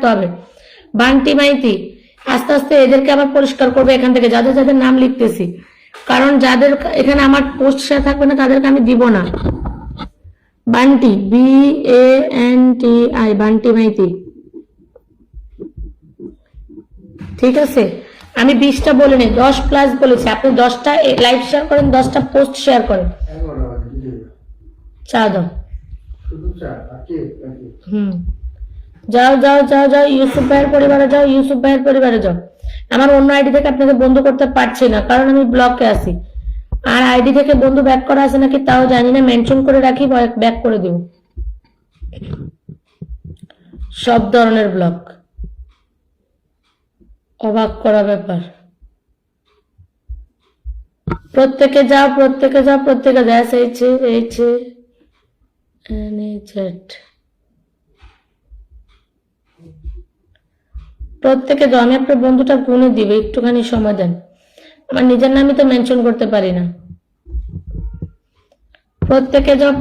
Speaker 1: হবে। বান্টি মাইতি আস্তে আস্তে এদেরকে আবার পরিষ্কার করবে এখান থেকে, যাদের যাদের নাম লিখতেছি, কারণ যাদের এখানে আমার পোস্ট শেয়ার থাকবে না তাদেরকে আমি দিব না। বান্টি BANTI, বান্টি মাইতি, ঠিক আছে? আমি 20টা বলিনি, 10+ বলেছি। আপনি 10টা লাইভ শেয়ার করেন, 10টা পোস্ট শেয়ার করেন। চা দাও। যাও ইউসুফ ভাইয়ের পরিবারে যাও। আমার অন্য আইডি থেকে আপনাকে বন্ধু করতে পারছি না, কারণ আমি ব্লকে আছি। আর আইডি থেকে বন্ধু ব্যাক করা আছে নাকি তাও জানি না, মেনশন করে রাখি, ব্যাক করে দিব। সব ধরনের ব্লক, অবাক করা ব্যাপার। প্রত্যেকে যাও। প্রত্যেকে যাও। আমি আপনার বন্ধুটা গুনে দিব, একটুখানি সময় দেন। আমার নিজের নামই তো মেনশন করতে পারি না। প্রত্যেকে যাও।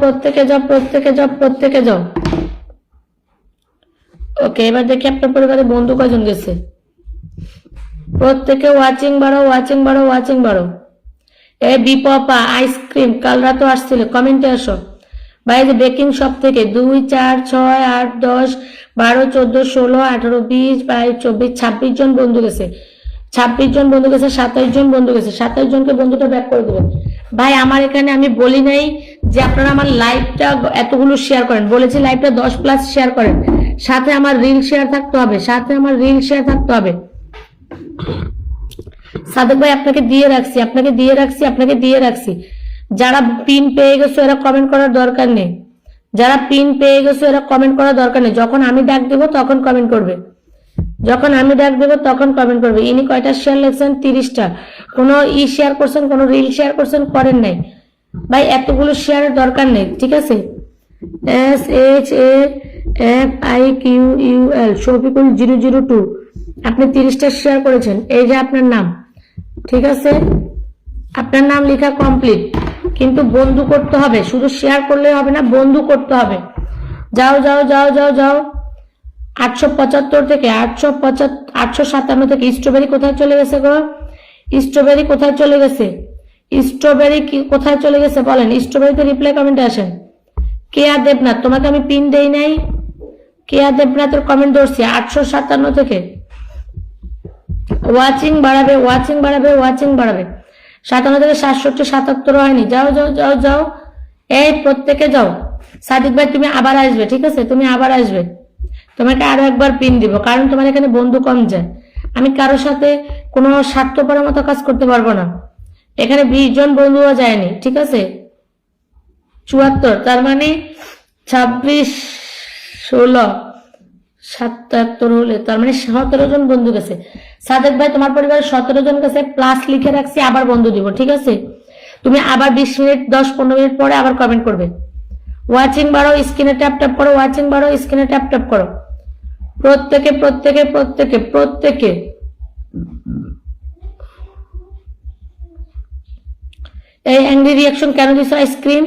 Speaker 1: ওকে, এবার দেখি আপনার পরিবারে বন্ধু কজন গেছে। প্রত্যেকে ওয়াচিং বাড়ো। এই বিপপা আইসক্রিম কাল রাতে আসছিল, কমেন্টে আসো। ভাই যে বেকিং শপ থেকে 2, 4, 6, 8, 10, 12, 14, 16, 18, 20, 22, 24, 26 জন বন্ধু গেছে। 27 জন বন্ধু গেছে। 27 জনকে বন্ধুটা ব্যাক করে দেবেন। ভাই আমার এখানে আমি বলি নাই যে আপনারা আমার লাইভটা এতগুলো শেয়ার করেন, বলেছি লাইভটা 10+ শেয়ার করেন। সাথে আমার রিল শেয়ার থাকতে হবে, সাথে আমার রিল শেয়ার থাকতে হবে। সাদেক ভাই আপনাকে দিয়ে রাখছি, আপনাকে দিয়ে রাখছি, আপনাকে দিয়ে রাখছি। যারা পিন পেয়ে গেছো এরা কমেন্ট করার দরকার নেই, যারা পিন পেয়ে গেছো এরা কমেন্ট করার দরকার নেই। যখন আমি ডাক দেবো তখন কমেন্ট করবে, যখন আমি ডাক দেবো তখন কমেন্ট করবে। ইনি কয়টা শেয়ার লেখছেন? 30টা। কোনো শেয়ার করছেন, কোনো রিল শেয়ার করছেন? করেন নাই ভাই, এতগুলো শেয়ারের দরকার নেই, ঠিক আছে? SHAFIQUL শফিকুল 002 আপনি 30টা শেয়ার করেছেন, এই যে আপনার নাম, ঠিক আছে? আপনার নাম লেখা কমপ্লিট, কিন্তু বন্ধু করতে হবে, শুধু শেয়ার করলে হবে না, বন্ধু করতে হবে। যাও যাও যাও যাও যাও। 875 থেকে 857 থেকে স্ট্রবেরি কোথায় চলে গেছে গো? স্ট্রবেরি কোথায় চলে গেছে? স্ট্রবেরি কি কোথায় চলে গেছে বলেন? স্ট্রবেরিতে রিপ্লাই কমেন্টে আসেন। কেয়া দেবনাথ, তোমাকে আমি পিন দেই নাই। কেয়া দেবনাথের কমেন্ট ধরছি 857 থেকে। ওয়াচিং বাড়াবে, ওয়াচিং বাড়াবে, ওয়াচিং বাড়াবে। 57 থেকে 67, 77 হয়নি। যাও যাও যাও যাও, এই প্রত্যেকে যাও। সাদিক ভাই তুমি আবার আসবে, ঠিক আছে? তুমি আবার আসবে, তোমাকে আরো একবার পিন দিব, কারণ তোমার এখানে বন্ধু কম যায়। আমি কারোর সাথে কোনো স্বার্থপরের মতো কাজ করতে পারবো না। এখানে 20 জন বন্ধুও যায়নি, ঠিক আছে? 74, তার মানে 26, 16, 77 হলে তার মানে 17 জন বন্ধু গেছে। সাদেক ভাই তোমার পরিবারের 17 জন গেছে, প্লাস লিখে রাখছি, আবার বন্ধু দিব, ঠিক আছে? তুমি আবার 20 মিনিট 10-15 মিনিট পরে আবার কমেন্ট করবে। ওয়াচিং বাড়াও, স্ক্রিনে ট্যাপ ট্যাপ করো, ওয়াচিং বাড়াও, স্ক্রিনে ট্যাপ ট্যাপ করো। প্রত্যেকে প্রত্যেকে প্রত্যেকে প্রত্যেকে। এই অ্যাংরি রিয়াকশন কেন দিছো আইসক্রিম?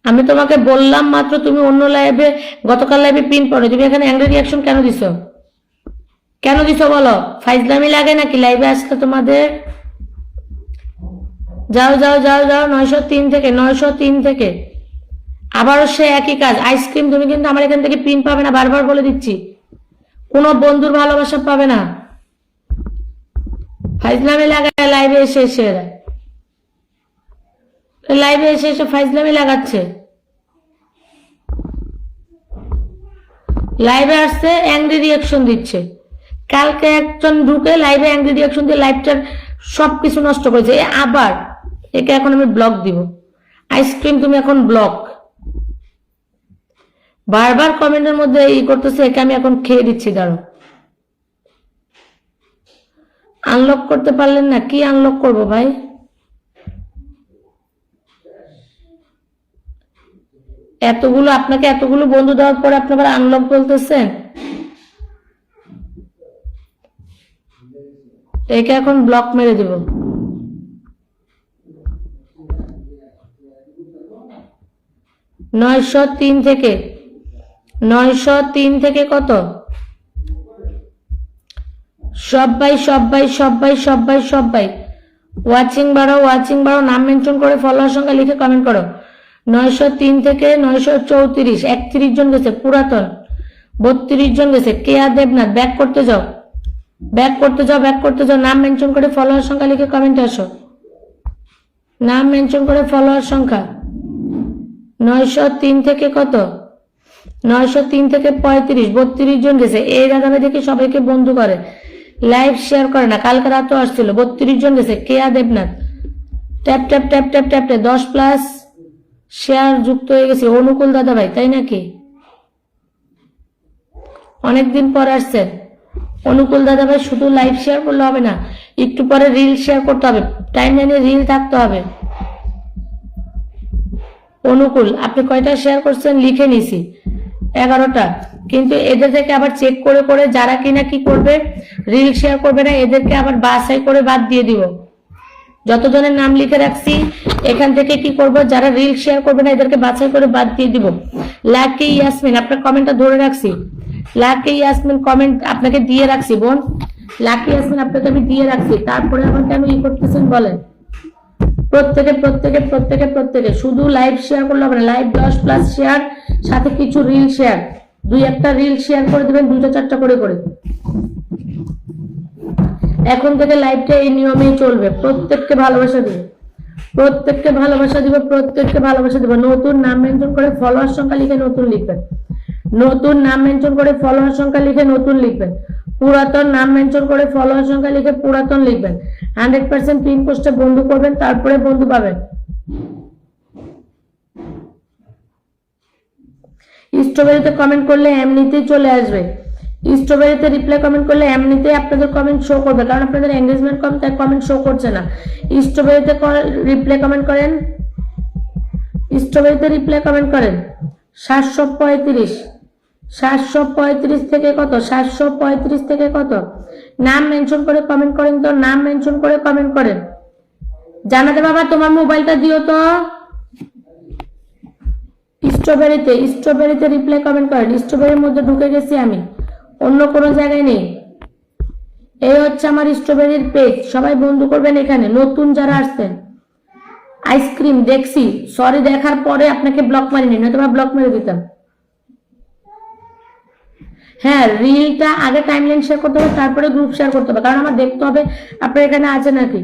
Speaker 1: আমি তোমাকে বললাম মাত্র, তুমি অন্য লাইভে, গতকাল লাইভে পিন পড়ো, তুমি এখানে অ্যাংরি রিয়াকশন কেন দিছো? কেন দিছো বলো? ফাইজলামি লাগে নাকি লাইভে আসতে তোমাদের? যাও যাও যাও যাও। 903 থেকে 903 থেকে আবারও সে একই কাজ। আইসক্রিম তুমি কিন্তু আমার এখান থেকে পিন পাবে না, বারবার বলে দিচ্ছি। কোনো বন্ধুর ভালোবাসা পাবে না। ফাইজলামি লাগায় লাইভে এসে এসে, লাইভে এসে এসে ফাইজলামি লাগাচ্ছে। লাইভে আসছে অ্যাংরি রিয়াকশন দিচ্ছে। কালকে একজন ঢুকে লাইভে অ্যাংরি রিয়াকশন দিয়ে লাইভটার সবকিছু নষ্ট করেছে। আবার একে এখন আমি ব্লক দিব। আইসক্রিম তুমি এখন ব্লক। বারবার কমেন্টের মধ্যে ই করতেছে, একে আমি এখন খেয়ে দিচ্ছি। দাঁড়ো, আনলক করতে পারলেন না? কি আনলক করব ভাই? এতগুলো আপনাকে এতগুলো বন্ধু দেওয়ার পরে আপনি আবার আনলক বলতেছেন। একে এখন ব্লক মেরে দিব। 903 থেকে 903 থেকে কত? সবাই সবাই সবাই সবাই সবাই ওয়াচিং বাড়াও, ওয়াচিং বাড়াও। নাম মেনশন করে ফলোয়ার সংখ্যা লিখে কমেন্ট করো। 903 থেকে 934, 31 জন গেছে। পুরাতন 32 জন গেছে। কেয়া দেবনাথ, ব্যাক করতে যাও, ব্যাক করতে যাও, ব্যাক করতে যাও। নাম মেনশন করে ফলোয়ার সংখ্যা লিখে কমেন্টে আসো। নাম মেনশন করে ফলোয়ার সংখ্যা। 903 থেকে কত? 903 থেকে 35, 32 জন গেছে। এই দাদা দেখে সবাইকে বন্ধু করে, লাইভ শেয়ার করে না। কালকে রাতও আসছিল, 32 জন গেছে। Keya Debnath, tap tap tap tap tap tap. 10 plus share যুক্ত হয়ে গেছে। অনুকূল দাদা ভাই, তাই নাকি? অনেকদিন পর আসছেন অনুকূল দাদা ভাই। শুধু লাইভ শেয়ার করলে হবে না, একটু পরে রিল শেয়ার করতে হবে, টাইম লাইনে রিল থাকতে হবে। অনুকূল আপনি কয়টা শেয়ার করছেন লিখে নিছি? 11টা। কিন্তু এদের থেকে আবার চেক করে করে যারা কিনা কি করবে, রিল শেয়ার করবে না, এদেরকে আবার বাছাই করে বাদ দিয়ে দিব। যতজনের নাম লিখে রাখছি এখান থেকে কি করব, যারা রিল শেয়ার করবে না এদেরকে বাছাই করে বাদ দিয়ে দিব। লাকি ইয়াসমিন, আপনার কমেন্টটা ধরে রাখছি। লাকি ইয়াসমিন কমেন্ট আপনাকে দিয়ে রাখছি বোন। লাকি ইয়াসমিন আপনাকে আমি দিয়ে রাখছি, তারপরে আবার কেন ই করতেছেন বলেন? প্রত্যেকে প্রত্যেকে প্রত্যেকে প্রত্যেকে শুধু লাইভ শেয়ার করলে হবে না, লাইভ 10 প্লাস শেয়ার, সাথে কিছু রিল শেয়ার। 2-1টা রিল শেয়ার করে দেবেন, 2-4টা করে করে। এখন থেকে লাইভটা এই নিয়মেই চলবে। প্রত্যেককে ভালোবাসা দিবে, প্রত্যেককে ভালোবাসা দিবে, প্রত্যেককে ভালোবাসা দিবে। নতুন নাম মেনশন করে ফলোয়ার সংখ্যা লিখে নতুন লিখবেন। নতুন নাম মেনশন করে ফলোয়ার সংখ্যা লিখে নতুন লিখবেন, পুরাতন নাম মেনশন করে ফলোয়ার সংখ্যা লিখে পুরাতন লিখবেন। 100% পিন পোস্টে বন্ধু করবেন, তারপরে বন্ধু পাবেন। স্ট্রবেরিতে কমেন্ট করলে এমনিতেই চলে আসবে, স্ট্রবেরিতে রিপ্লাই কমেন্ট করলে এমনিতেই আপনাদের কমেন্ট শো করবে, কারণ আপনাদের এঙ্গেজমেন্ট কম, তাই কমেন্ট শো করছে না। স্ট্রবেরিতে রিপ্লাই কমেন্ট করেন, স্ট্রবেরিতে রিপ্লাই কমেন্ট করেন। 735, 735 থেকে কত, 735 থেকে কত, নাম মেনশন করে কমেন্ট করেন তো, নাম মেনশন করে কমেন্ট করেন। জানাতে বাবা তোমার মোবাইলটা দিও তো। স্ট্রবেরিতে রিপ্লাই কমেন্ট করেন। স্ট্রবেরির মধ্যে ঢুকে গেছি আমি, অন্য কোনো জায়গায় নেই। এই হচ্ছে আমার স্ট্রবেরির পেজ, সবাই বন্ধু করবেন এখানে। নতুন যারা আসছেন, আইসক্রিম দেখছি, সরি দেখার পরে আপনাকে ব্লক মারিনি, নয়তো ব্লক মেরে দিতাম। হ্যাঁ, রিলটা আগে টাইমলাইন শেয়ার করতে হবে, তারপরে গ্রুপ শেয়ার করতে হবে, কারণ আমার দেখতে হবে আপনার এখানে আছে নাকি।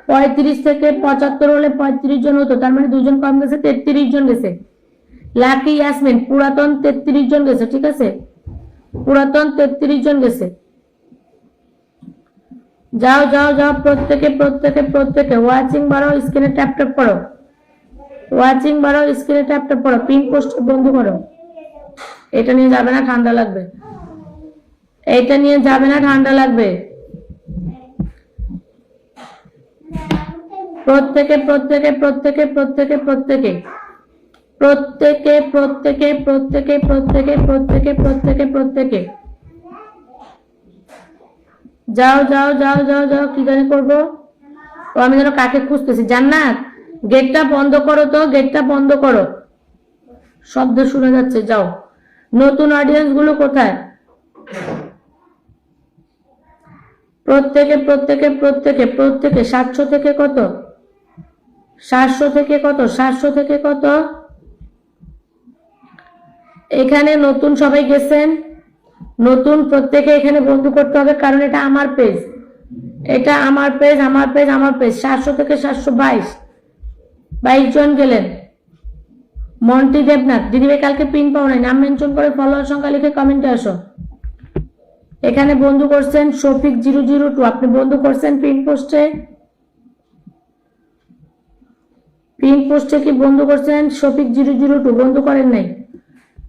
Speaker 1: 35 থেকে 75 হলে 35 জন হতো, তার মানে 2 জন কম গেছে, 33 জন গেছে। লাকি ইয়াসমিন, পুরাতন 33 জন গেছে, ঠিক আছে, পুরাতন 33 জন গেছে। যাও যাও যাও, প্রত্যেকে ওয়াচিং বাড়াও, স্ক্রিনে ট্যাপ ট্যাপ করো, ওয়াচিং বাড়াও, স্ক্রিনে ট্যাপ ট্যাপ করো, পিন পোস্ট বন্ধ করো। এটা নিয়ে যাবে না, ঠান্ডা লাগবে, এটা নিয়ে যাবে না, ঠান্ডা লাগবে। প্রত্যেকে যাও যাও যাও যাও যাও, কি জানি করবো, ও আমি যেন কাকে খুঁজতেছি। জান্নাত, গেটটা বন্ধ করো তো, গেটটা বন্ধ করো, শব্দ শোনা যাচ্ছে। যাও, নতুন অডিয়েন্স গুলো কোথায়? প্রত্যেকে 700 থেকে কত, 700 থেকে কত, 700 থেকে কত। এখানে নতুন সবাই গেছেন, নতুন প্রত্যেকে এখানে বন্ধু করতে হবে, কারণ এটা আমার পেজ, এটা আমার পেজ। 700 থেকে 722, 22 জন গেলেন। মন্টি দেবনাথ, দিদিভাই কালকে পিন পাও নাই, নাম মেনশন করে ফলোয়ার সংখ্যা লিখে কমেন্টে আসো। এখানে বন্ধু করছেন শফিক 002, আপনি বন্ধু করছেন পিন পোস্টে কি বন্ধু করছেন? শফিক 002 বন্ধু করেন নাই,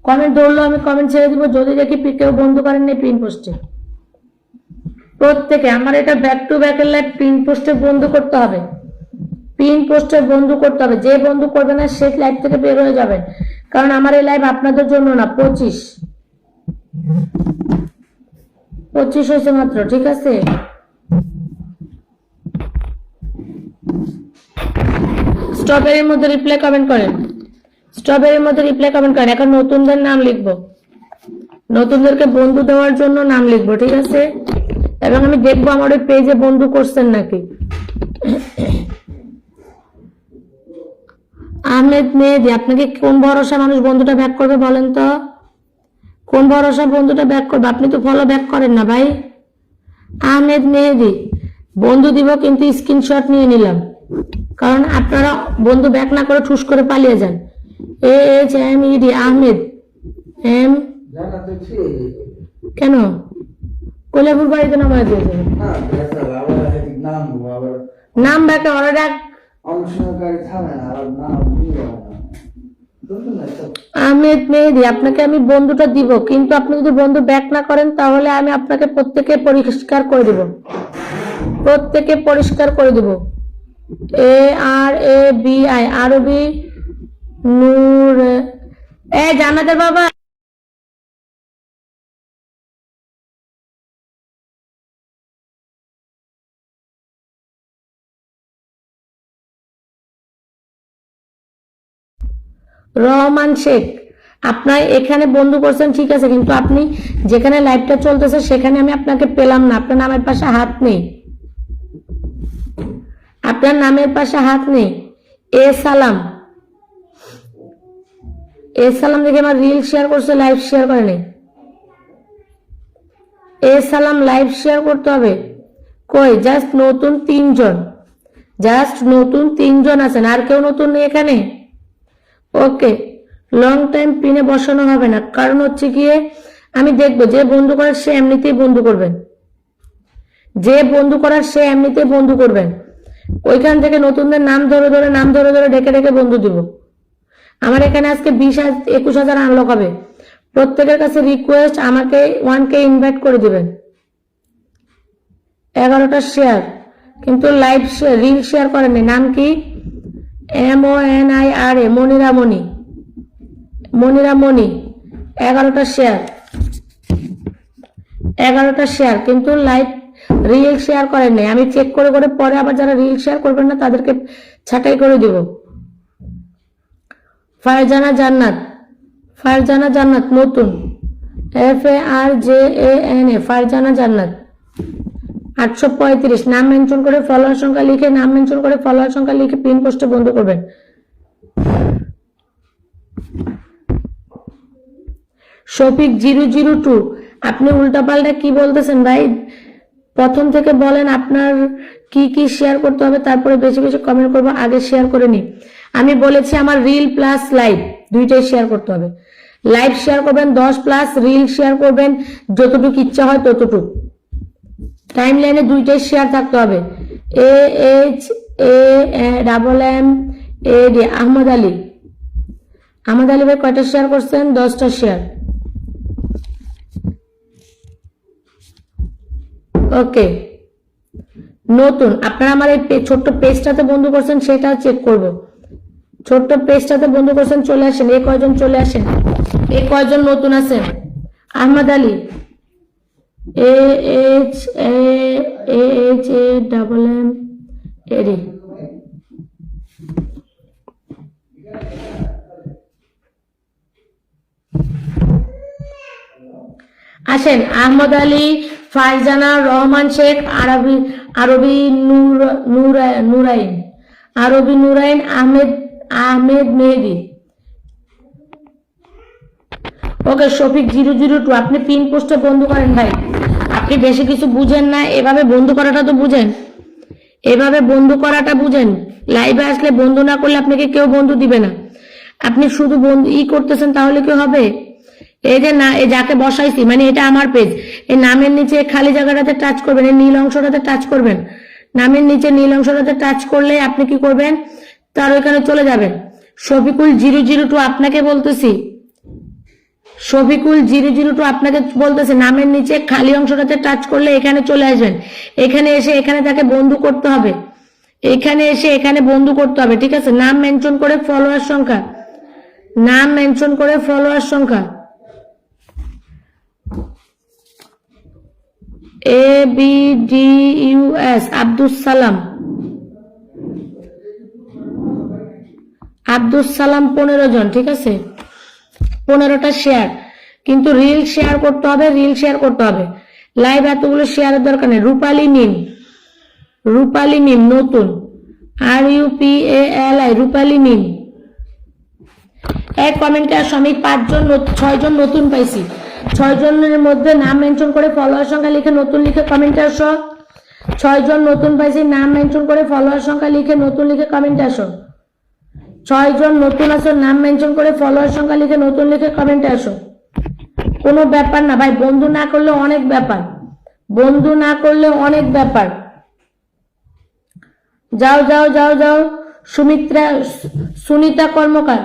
Speaker 1: কমেন্ট ধরলো আমি কমেন্ট ছেড়ে দিব যদি দেখি কেউ বন্ধু করেন নাই পিন পোস্টে। প্রত্যেকে আমার এটা ব্যাক টু ব্যাক এর লাইভ, পিন পোস্টে বন্ধু করতে হবে, পিন পোস্টে বন্ধু করতে হবে। যে বন্ধু করবে না সে লাইভ থেকে বের হয়ে যাবেন, কারণ আমার এই লাইভ আপনাদের জন্য না। 25 হয়েছে মাত্র, ঠিক আছে। স্ট্রবেরির মধ্যে রিপ্লাই কমেন্ট করেন, এখন নতুনদের নাম লিখবো, নতুনদেরকে বন্ধু দেওয়ার জন্য নাম লিখবো, ঠিক আছে। এবং আমি দেখবো আমার ওই পেজে বন্ধু করছেন নাকি। আহমেদ মেহেদি, আপনাকে কোন ভরসা মানুষ বন্ধুটা ব্যাক করবে বলেন তো, কোন ভরসা বন্ধুটা ব্যাক করবে? আপনি তো ফলো ব্যাক করেন না ভাই। আহমেদ মেহেদি, বন্ধু দিব কিন্তু স্ক্রিনশট নিয়ে নিলাম, কারণ আপনারা বন্ধু ব্যাক না করে ঠুস করে পালিয়ে যান। AHMED আহমেদ এম, কেন কোলাপুর বাড়িতে নামায় দিয়ে দেবেন নাম ব্যাকে ওরা ডাক। আহমেদ মেহেদি, আপনাকে আমি বন্ধুটা দিব, কিন্তু আপনি যদি বন্ধু ব্যাক না করেন তাহলে আমি আপনাকে প্রত্যেকে পরিষ্কার করে দিব। ARABI আরবি নূর, জান্নাতের বাবা রহমান শেখ, আপনার এখানে বন্ধু করছেন ঠিক আছে, কিন্তু আপনি যেখানে লাইভটা চলতেছে সেখানে আমি আপনাকে পেলাম না, আপনার নামের পাশে হাত নেই, আপনার নামের পাশে হাত নেই। এ সালাম দেখে আমার রিল শেয়ার করছে, লাইভ শেয়ার করে নেই। এ সালাম লাইভ শেয়ার করতে হবে, কই জাস্ট নতুন 3 জন আছেন, আর কেউ নতুন নেই এখানে। ওকে, লং টাইম পিনে বসানো হবে না, কারণ হচ্ছে গিয়ে আমি দেখবো যে বন্ধু করার সে এমনিতেই বন্ধু করবেন, যে বন্ধু করার সে এমনিতেই বন্ধু করবেন। ওইখান থেকে নতুনদের নাম ধরে ধরে ডেকে ডেকে বন্ধু দিব। আমার এখানে আজকে 20,000-21,000 আনলক হবে। প্রত্যেকের কাছে রিকোয়েস্ট, আমাকে 1K ইনভাইট করে দিবেন। 11টা শেয়ার, কিন্তু লাইভ রিল শেয়ার করেননি। নাম কি? MONIRA, মনিরামণি। 11টা শেয়ার, 11টা শেয়ার, কিন্তু লাইভ রিল শেয়ার করেননি। আমি চেক করে করে পরে আবার যারা রিল শেয়ার করবেন না তাদেরকে ছাঁটাই করে দিব। ফারজানা জান্নাত নতুন, FARJANA, ফারজানা জান্নাত। 835 নাম মেনশন করে ফলোয়ার সংখ্যা লিখে, নাম মেনশন করে ফলোয়ার সংখ্যা লিখে পিন পোস্টে বন্ধ করবেন। শফিক 002, আপনি উল্টাপাল্টা কি বলতেছেন ভাই? প্রথম থেকে বলেন আপনার কি কি শেয়ার করতে হবে, তারপরে বেশি বেশি কমেন্ট করবো। আগে শেয়ার করে নি। আমি বলেছি আমার রিল প্লাস লাইভ দুইটাই শেয়ার করতে হবে। লাইভ শেয়ার করবেন 10 প্লাস, রিল শেয়ার করবেন যতটুকু ইচ্ছা হয় ততটুকু। টাইম লাইনে দুইটাই শেয়ার থাকতে হবে। AHAMMAD, আহমদ আলী ভাই কয়টা শেয়ার করছেন? 10টা শেয়ার। ওকে, নতুন আপনারা আমার এই ছোট্ট পেজটাতে বন্ধু করছেন সেটা চেক করব। ছোট্ট পেজটাতে বন্ধু করছেন, চলে আসেন। এই কয়জন চলে আসেন, এই কয়জন নতুন আছেন? আহমদ আলী, AHAMMAD। আসেন। আহমদ আলী, ফারজানা, রহমান শেখ, আরবি নুরাইন, আহমেদ মেহেদি। ওকে, শফিক 002, আপনি পিন পোস্টে বন্ধু করেন ভাই। আপনি বেশি কিছু বুঝেন না, এভাবে বন্ধু করাটা তো বুঝেন, এভাবে বন্ধু করাটা বুঝেন। লাইভে আসলে বন্ধু না করলে আপনাকে কেউ বন্ধু দিবে না। আপনি শুধু বন্ধু করতেছেন, তাহলে কি হবে? এই যে না, এই যাকে বসাইছি, মানে এটা আমার পেজ, এই নামের নিচে খালি জায়গাটাতে টাচ করবেন, এই নীল অংশটাতে টাচ করবেন। নামের নিচে নীল অংশটাতে টাচ করলে আপনি কি করবেন? তার ওইখানে চলে যাবেন। শফিকুল 002, আপনাকে বলতেছি, শফিকুল 002 আপনাকে বলতেছে, নামের নিচে খালি অংশটাতে টাচ করলে এখানে চলে আসবেন। এখানে এসে এখানে তাকে বন্ধু করতে হবে, এখানে এসে এখানে বন্ধু করতে হবে, ঠিক আছে? নাম মেনশন করে ফলোয়ার সংখ্যা, নাম মেনশন করে ফলোয়ার সংখ্যা। ABDUS, আব্দুস সালাম 15 জন, ঠিক আছে? 15টা শেয়ার, কিন্তু রিল শেয়ার করতে হবে, লাইভ এতগুলো শেয়ারের দরকার নেই। রূপালী মিম নতুন, RUPALI, রূপালী মিম। এক কমেন্টে আসো, আমি 6 জন নতুন পাইছি। 6 জনের মধ্যে নাম মেনশন করে ফলোয়ার সংখ্যা লিখে নতুন লিখে কমেন্টে আসো। 6 জন নতুন পাইছি, নাম মেনশন করে ফলোয়ার সংখ্যা লিখে নতুন লিখে কমেন্টে আসো। 6 জন নতুন আসো, নাম মেনশন করে ফলোয়ার সংখ্যা লিখে নতুন লিখে কমেন্টে আসো। কোনো ব্যাপার না ভাই, বন্ধু না করলে অনেক ব্যাপার, বন্ধু না করলে অনেক ব্যাপার। যাও যাও যাও যাও। সুনিতা কর্মকার,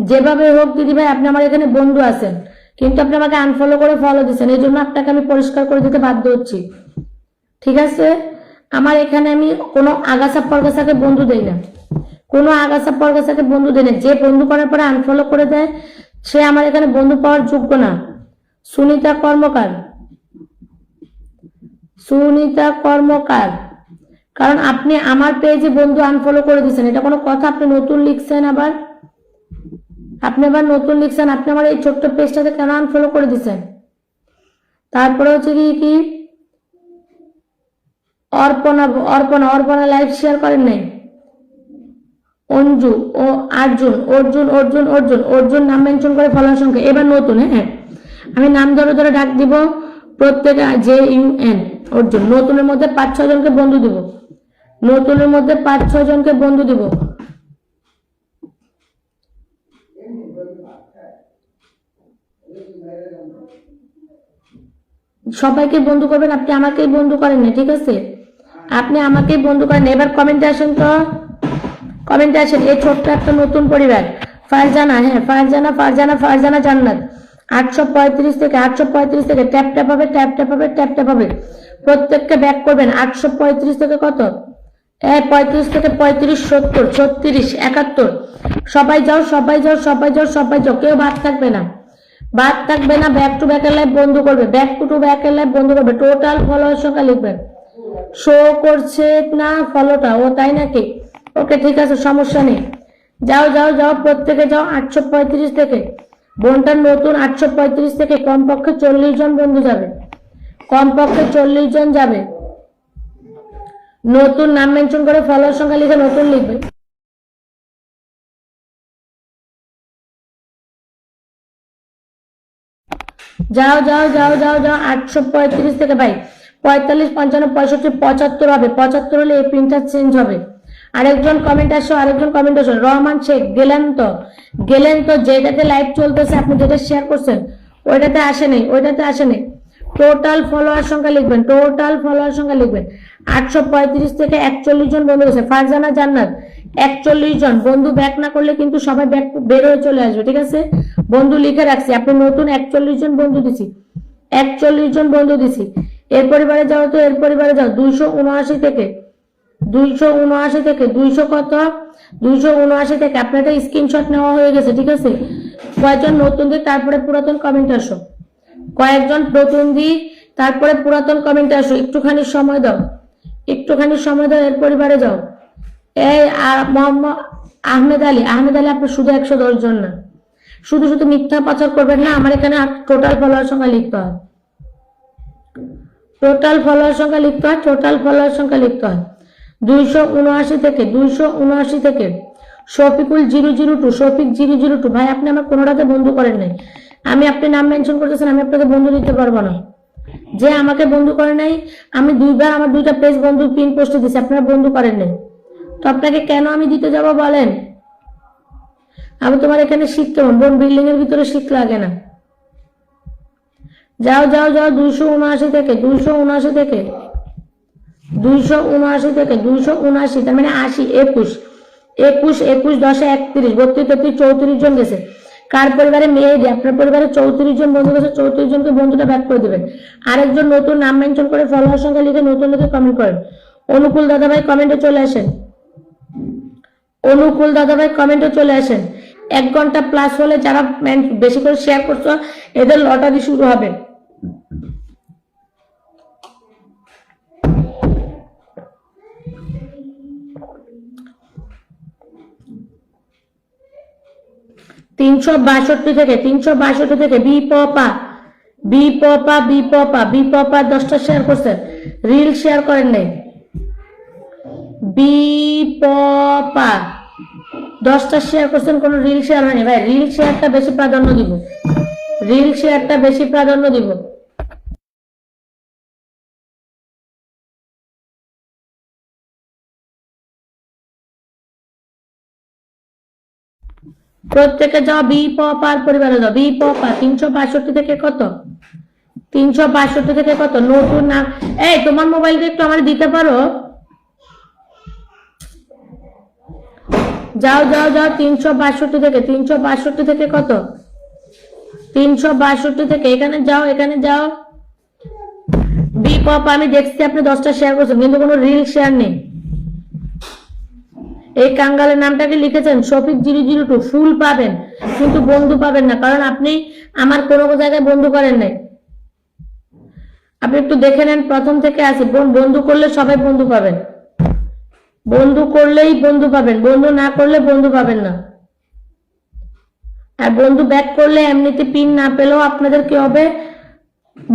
Speaker 1: যেভাবে হোক দিদি ভাই, আপনি আমার এখানে বন্ধু আছেন, কিন্তু আপনি আমাকে আনফলো করে ফলো দিচ্ছেন, এই জন্য আপনাকে আমি পরিষ্কার করে দিতে বাধ্য হচ্ছি, ঠিক আছে? আমার এখানে আমি কোনো আগাছা পরগাছাকে বন্ধু দেই না, কোনো আগাছা পরগাছাকে বন্ধু দেই না। যে বন্ধু করার পরে আনফলো করে দেয় সে আমার এখানে বন্ধু পাওয়ার যোগ্য না। সুনিতা কর্মকার, কারণ আপনি আমার পেজে বন্ধু আনফলো করে দিচ্ছেন, এটা কোনো কথা? আপনি নতুন লিখছেন, আপনি আবার নতুন লিখছেন, আপনি আমার এই ছোট্ট পেজটাতে কেন আনফলো করে দিচ্ছেন? তারপরে হচ্ছে কি অর্পণা লাইভ শেয়ার করেন নাই। অঞ্জু ও অর্জুন নাম মেনশন করে ফলোয়ার সংখ্যা। এবার নতুন, হ্যাঁ আমি নাম ধরে ধরে ডাক দিব, প্রত্যেকে JUN অর্জুন। নতুনের মধ্যে 5-6 জনকে বন্ধু দিব, নতুনের মধ্যে 5-6 জনকে বন্ধু দিব। সবাইকে বন্ধু করবেন, আপনি আমাকেই বন্ধু করেন না, ঠিক আছে? আপনি আমাকেই বন্ধু করেন। এবার কমেন্টে আসেন তো, কমেন্টে আসেন। এই ছোট্ট একটা নতুন পরিবার ফারজানা, হ্যাঁ ফারজানা জান্নাত 835 থেকে 835 থেকে ট্যাপ ট্যাপ হবে, ট্যাপ ট্যাপ হবে, ট্যাপ ট্যাপ হবে। প্রত্যেককে ব্যাক করবেন। 835 থেকে কত? 35 থেকে 35, 70, 36, 71। সবাই যাও, সবাই যাও, সবাই যাও, সবাই যাও, কেউ বাদ থাকবে না, বাদ থাকবে না। ব্যাক টু ব্যাক এর লাইভ বন্ধ করবে, ব্যাক টু ব্যাক এর লাইভ বন্ধ করবে। টোটাল ফলোয়ার সংখ্যা লিখবেন। শো করছে না ফলোটা, ও তাই নাকি? ওকে ঠিক আছে, সমস্যা নেই। যাও যাও যাও, প্রত্যেকে যাও। 835 থেকে বোনটার নতুন 835 থেকে কমপক্ষে 40 জন বন্ধু যাবে, কমপক্ষে 40 জন যাবে। নতুন নাম মেনশন করে ফলোয়ার সংখ্যা লিখে নতুন লিখবে। যাও যাও যাও যাও যাও। 835 থেকে ভাই 45, 55, 65, 75 হবে। 75 হলে এই প্রিন্টটা চেঞ্জ হবে। আরেকজন কমেন্ট আসো, আরেকজন কমেন্ট আসো। রহমান শেখ গেলেন তো, গেলেন তো। যেটাতে লাইভ চলতেছে আপনি যেটা শেয়ার করছেন ওইটাতে আসেনি, ওইটাতে আসেনি। টোটাল ফলোয়ার সংখ্যা লিখবেন, টোটাল ফলোয়ার সংখ্যা লিখবেন। 835 থেকে 41 জন বন্ধু গেছে। ফারজানা জান্নাত 41 জন বন্ধু। ব্যাক না করলে কিন্তু সবাই ব্যাক বের হয়ে চলে আসবে, ঠিক আছে? বন্ধু লিখে রাখছি, আপনি নতুন 41 জন বন্ধু দিছি, 41 জন বন্ধু দিছি। এর পরিবারে যাও তো, এর পরিবারে যাও। 279 থেকে 279 থেকে 200 কত? 279 থেকে আপনার একটা স্ক্রিনশট নেওয়া হয়ে গেছে, ঠিক আছে? কয়েকজন নতুন দিয়ে তারপরে পুরাতন কমেন্ট আসো, কয়েকজন নতুন দিয়ে তারপরে পুরাতন কমেন্ট আসো। একটুখানি সময় দাও, একটুখানি সময় দাও। এর পরিবারে যাও। এই মোহাম্মদ আহমেদ আলী, আহমেদ আলী আপনার শুধু 110 জন না, শুধু শুধু মিথ্যা প্রচার করবেন না। আমার এখানে টোটাল ফলোয়ার সংখ্যা লিখতে হয়, টোটাল ফলোয়ার সংখ্যা লিখতে হয়, টোটাল ফলোয়ার সংখ্যা লিখতে হয়। 279 থেকে 279 থেকে শফিকুল 002, শফিক 002। ভাই আপনি আমার কোনোটাতে বন্ধু করেন নাই, আমি আপনি নাম মেনশন করতেছেন, আমি আপনাকে বন্ধু দিতে পারবো না। যে আমাকে বন্ধু করে নাই, আমি দুইবার আমার দুইটা পেজ বন্ধু পিন পোস্টে দিছি, আপনারা বন্ধু করেন নাই, তো আপনাকে কেন আমি দিতে যাব বলেন? আমি তোমার এখানে শিখতে হন, বোন বিল্ডিং এর ভিতরে শিখতে লাগে না। যাও যাও যাও। 279 থেকে 279 থেকে 279 থেকে 279, তার মানে 80, 21, 21, 21, 10, 31, 32, 33, 34 জন গেছে। কার পরিবারে মেয়ে দিয়ে আপনার পরিবারে 34 জন বন্ধু গেছে, 34 জনকে বন্ধুটা ব্যাক করে দিবেন। আরেকজন নতুন নাম মেনশন করে ফলোয়ার সংখ্যা লিখে নতুন লিখে কমেন্ট করেন। অনুকূল দাদাভাই কমেন্টে চলে আসেন, অনুকূল দাদাভাই কমেন্টে চলে আসেন। 1 ঘন্টা প্লাস হলে যারা বেশি করে শেয়ার করছো এদের লটারি শুরু হবে। তিনশো বাষট্টি থেকে বিপপা 10টা শেয়ার করছেন, রিল শেয়ার করেন নাই। বিপপা 10টা শেয়ার করছেন, কোন রিল শেয়ার হয়নি। ভাই রিল শেয়ারটা বেশি প্রাধান্য দিব, রিল শেয়ারটা বেশি প্রাধান্য দিব। প্রত্যেকে যাও বিপপার পরিবারে যাও। বিপপা 362 থেকে কত? 362 থেকে কত? নতুন নাম। এই তোমার মোবাইলটা একটু আমার দিতে পারো? যাও যাও যাও। 362 থেকে 362 থেকে কত? 362 থেকে এখানে যাও, এখানে যাও। বিপপ আমি দেখছি আপনি 10টা শেয়ার করছেন কিন্তু কোনো রিল শেয়ার নেই। এই কাঙ্গালের নামটাকে লিখেছেন শফিক 002, ফুল পাবেন কিন্তু বন্ধু পাবেন না, কারণ আপনি আমার কোনো জায়গায় বন্ধু করেন নাই। আপনি একটু দেখে নেন, প্রথম থেকে আসি। বন্ধু করলে সবাই বন্ধু পাবেন, বন্ধু করলেই বন্ধু পাবেন, বন্ধু না করলে বন্ধু পাবেন না। আর বন্ধু ব্যাক করলে এমনিতে পিন না পেলেও আপনাদের কি হবে?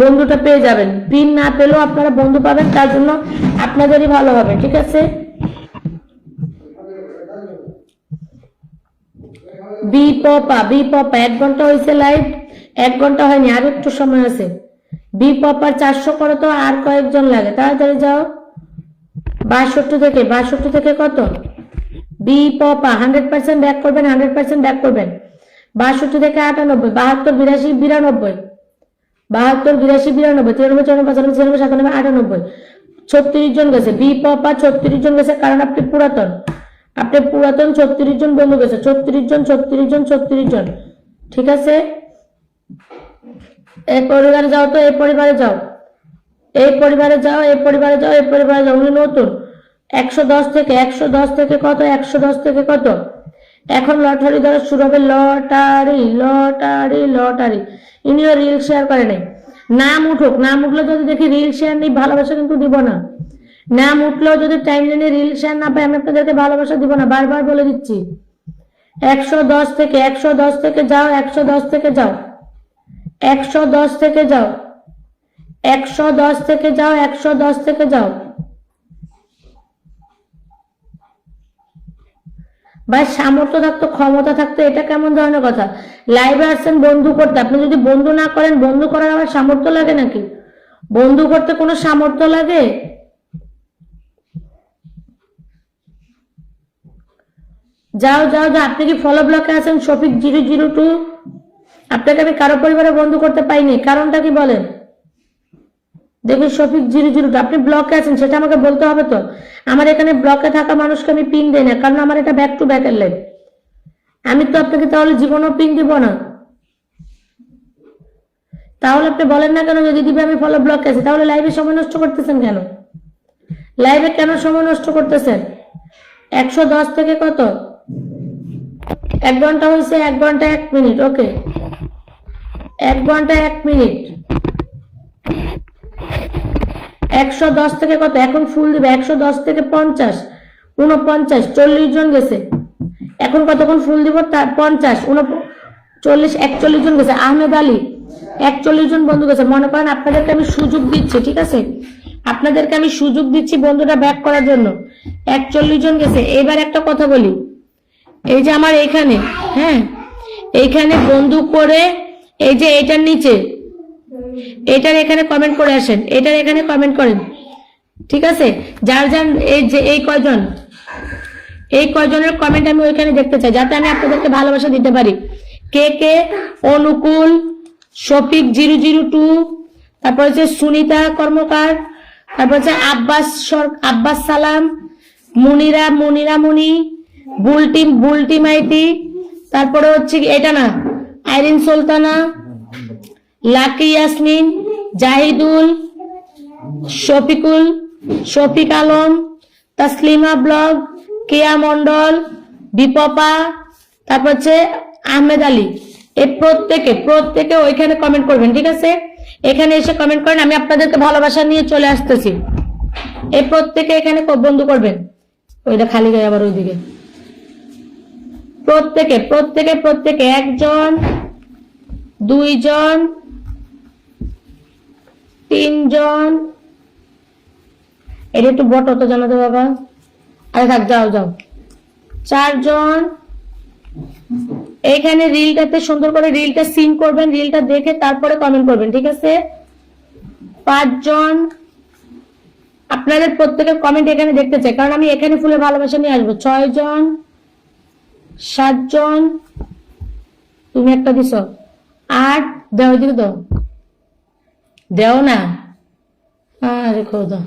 Speaker 1: বন্ধুটা পেয়ে যাবেন। পিন না পেলেও আপনারা বন্ধু পাবেন, তার জন্য আপনাদেরই ভালো হবে, ঠিক আছে? বিপপা 1 ঘন্টা হয়েছে লাইভ, 1 ঘন্টা হয়নি, আর একটু সময় আছে। বিপপার 400 করো তো, আর কয়েকজন লাগে, তাড়াতাড়ি যাও। 62 থেকে কত? বিপপা 100% ব্যাক করবেন, 100% ব্যাক করবেন। 62 থেকে 98, 72, 82, 92, 72, 82, 93, 94, 95, 96, 97, 98, 36 জন গেছে। বি পপা 36 জন গেছে, কারণ আপনি পুরাতন 36 জন বন্ধু গেছে। 36 জন। ঠিক আছে, এই পরিবারে যাও তো, এই পরিবারে যাও, উনি নতুন। 110 থেকে কত? 110 থেকে কত? এখন লটারি ধরা শুরু হবে। লটারি। ইনিও রিল শেয়ার করে নাই। নাম উঠলে যদি দেখি রিল শেয়ার নেই, ভালোবাসা কিন্তু দিব না। নাম উঠলেও যদি টাইম লাইনে রিল শেয়ার না পাই, আমি আপনাদেরকে ভালোবাসা দিব না, বারবার বলে দিচ্ছি। 110 থেকে যাও, 110 থেকে যাও, 110 থেকে যাও, 110 থেকে যাও, 110 থেকে যাও। ভাই সামর্থ্য থাকতো, ক্ষমতা থাকতো, এটা কেমন ধরনের কথা? লাইভে আসছেন বন্ধু করতে, আপনি যদি বন্ধু না করেন, বন্ধু করার আবার সামর্থ্য লাগে নাকি? বন্ধু করতে কোনো সামর্থ্য লাগে? যাও, আপনি কি ফলো ব্লকে আছেন? শফিক 002, আপনাকে আমি কারো পরিবারে বন্ধু করতে পাইনি, কারণটা কি বলেন? দেখি শফিক 002, আপনি ব্লকে আছেন, সেটা আমাকে বলতে হবে তো। আমার এখানে ব্লকে থাকা মানুষকে আমি পিন দেই না, কারণ আমার এটা ব্যাক টু ব্যাকের লাইভ। আমি তো আপনাকে তাহলে জীবনও পিন দিব না। তাহলে আপনি বলেন না কেন যদি দিবে আমি ফলো ব্লকে আছি? তাহলে লাইভে সময় নষ্ট করতেছেন কেন? লাইভে কেন সময় নষ্ট করতেছেন? 110 থেকে কত? 1 ঘন্টা হয়েছে, 1 ঘন্টা 1 মিনিট। ওকে, 1 ঘন্টা 1 মিনিট। 110 থেকে কত? এখন ফুল দিবে। 110 থেকে 50, 49, 40 জন গেছে। এখন কতক্ষণ ফুল দিব? 50, 39, 41 জন গেছে। আহমেদ আলী 41 জন বন্ধু গেছে। মনে করেন আপনাদেরকে আমি সুযোগ দিচ্ছি, ঠিক আছে, আপনাদেরকে আমি সুযোগ দিচ্ছি বন্ধুটা ব্যাক করার জন্য। 41 জন গেছে। এবার একটা কথা বলি, এই যে আমার এইখানে, হ্যাঁ, এইখানে বন্ধু করে, এই যে এটার নিচে, এটার এখানে কমেন্ট করে আসেন, এটার এখানে কমেন্ট করেন, ঠিক আছে? যার এই যে এই কয়জনের কমেন্ট আমি ওইখানে দেখতে চাই, যাতে আমি আপনাদেরকে ভালোবাসা দিতে পারি। কে অনুকূল, শফিক 002, তারপর হচ্ছে সুনিতা কর্মকার, তারপর হচ্ছে আব্বাস সালাম, মুনিরা মনি, বুলটি মাইতি, তারপরে হচ্ছে এটা না, আইরিন সুলতানা, লাকি ইয়াসমিন, জাহিদুল, শফিক আলম, তাসলিমা ব্লগ, কেয়া মন্ডল, বিপপা, তারপর হচ্ছে আহমেদ আলী। এই প্রত্যেকে ওইখানে কমেন্ট করবেন, ঠিক আছে? এখানে এসে কমেন্ট করেন, আমি আপনাদেরকে ভালোবাসা নিয়ে চলে আসতেছি। এই প্রত্যেকে এখানে বন্ধু করবেন। ওইটা খালি গায়ে আবার ওইদিকে। প্রত্যেকে 1 জন, 2 জন, 3 জন। এটা একটু বট তো জানাতে বাবা। আরে থাক, যাও। 4 জন। এইখানে রিলটাতে সুন্দর করে রিলটা সিন করবেন, রিলটা দেখে তারপরে কমেন্ট করবেন, ঠিক আছে? 5 জন। আপনাদের প্রত্যেকের কমেন্ট এখানে দেখতে চাই, কারণ আমি এখানে ফুলের ভালোবাসা নিয়ে আসবো। 6 জন, 7 জন। তুমি একটা দিছ। 8, দাও দিকে দাও, দেও না, আরে খোদা।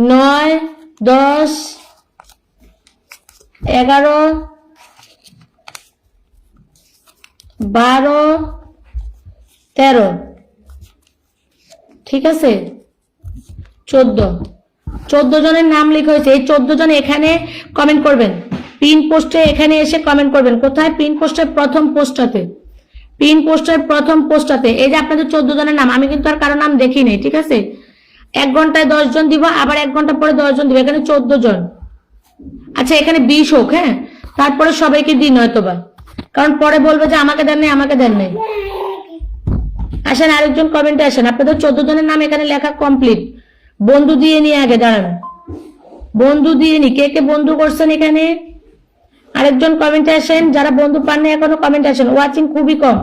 Speaker 1: 9, 10, 11, 12, 13, ঠিক আছে? 14 জনের নাম লেখা হয়েছে। এই 14 জন এখানে কমেন্ট করবেন, পিন পোস্টে এখানে এসে কমেন্ট করবেন। কোথায়? পিন পোস্টের প্রথম পোস্টটাতে, এই যে আপনাদের 14 জনের নাম। আমি কিন্তু আর কারো নাম দেখি নাই, ঠিক আছে? 1 ঘন্টায় 10 জন দিব, আবার 1 ঘন্টা পরে 10 জন দিব। এখানে 14 জন। আচ্ছা, এখানে 20 হোক, হ্যাঁ, তারপরে সবাইকে দিন হয়তোবা, কারণ পরে বলবে যে আমাকে দেন নাই। আসেন, আরেকজন কমেন্টে আসেন। আপনাদের 14 জনের নাম এখানে লেখা কমপ্লিট। বন্ধু দিয়ে নিয়ে আগে দাঁড়ান, বন্ধু দিয়ে নি। কে বন্ধু করছেন এখানে? আরেকজন কমেন্টে আসেন। যারা বন্ধু পান না এখনো কমেন্টে আসেন। ওয়াচিং খুবই কম,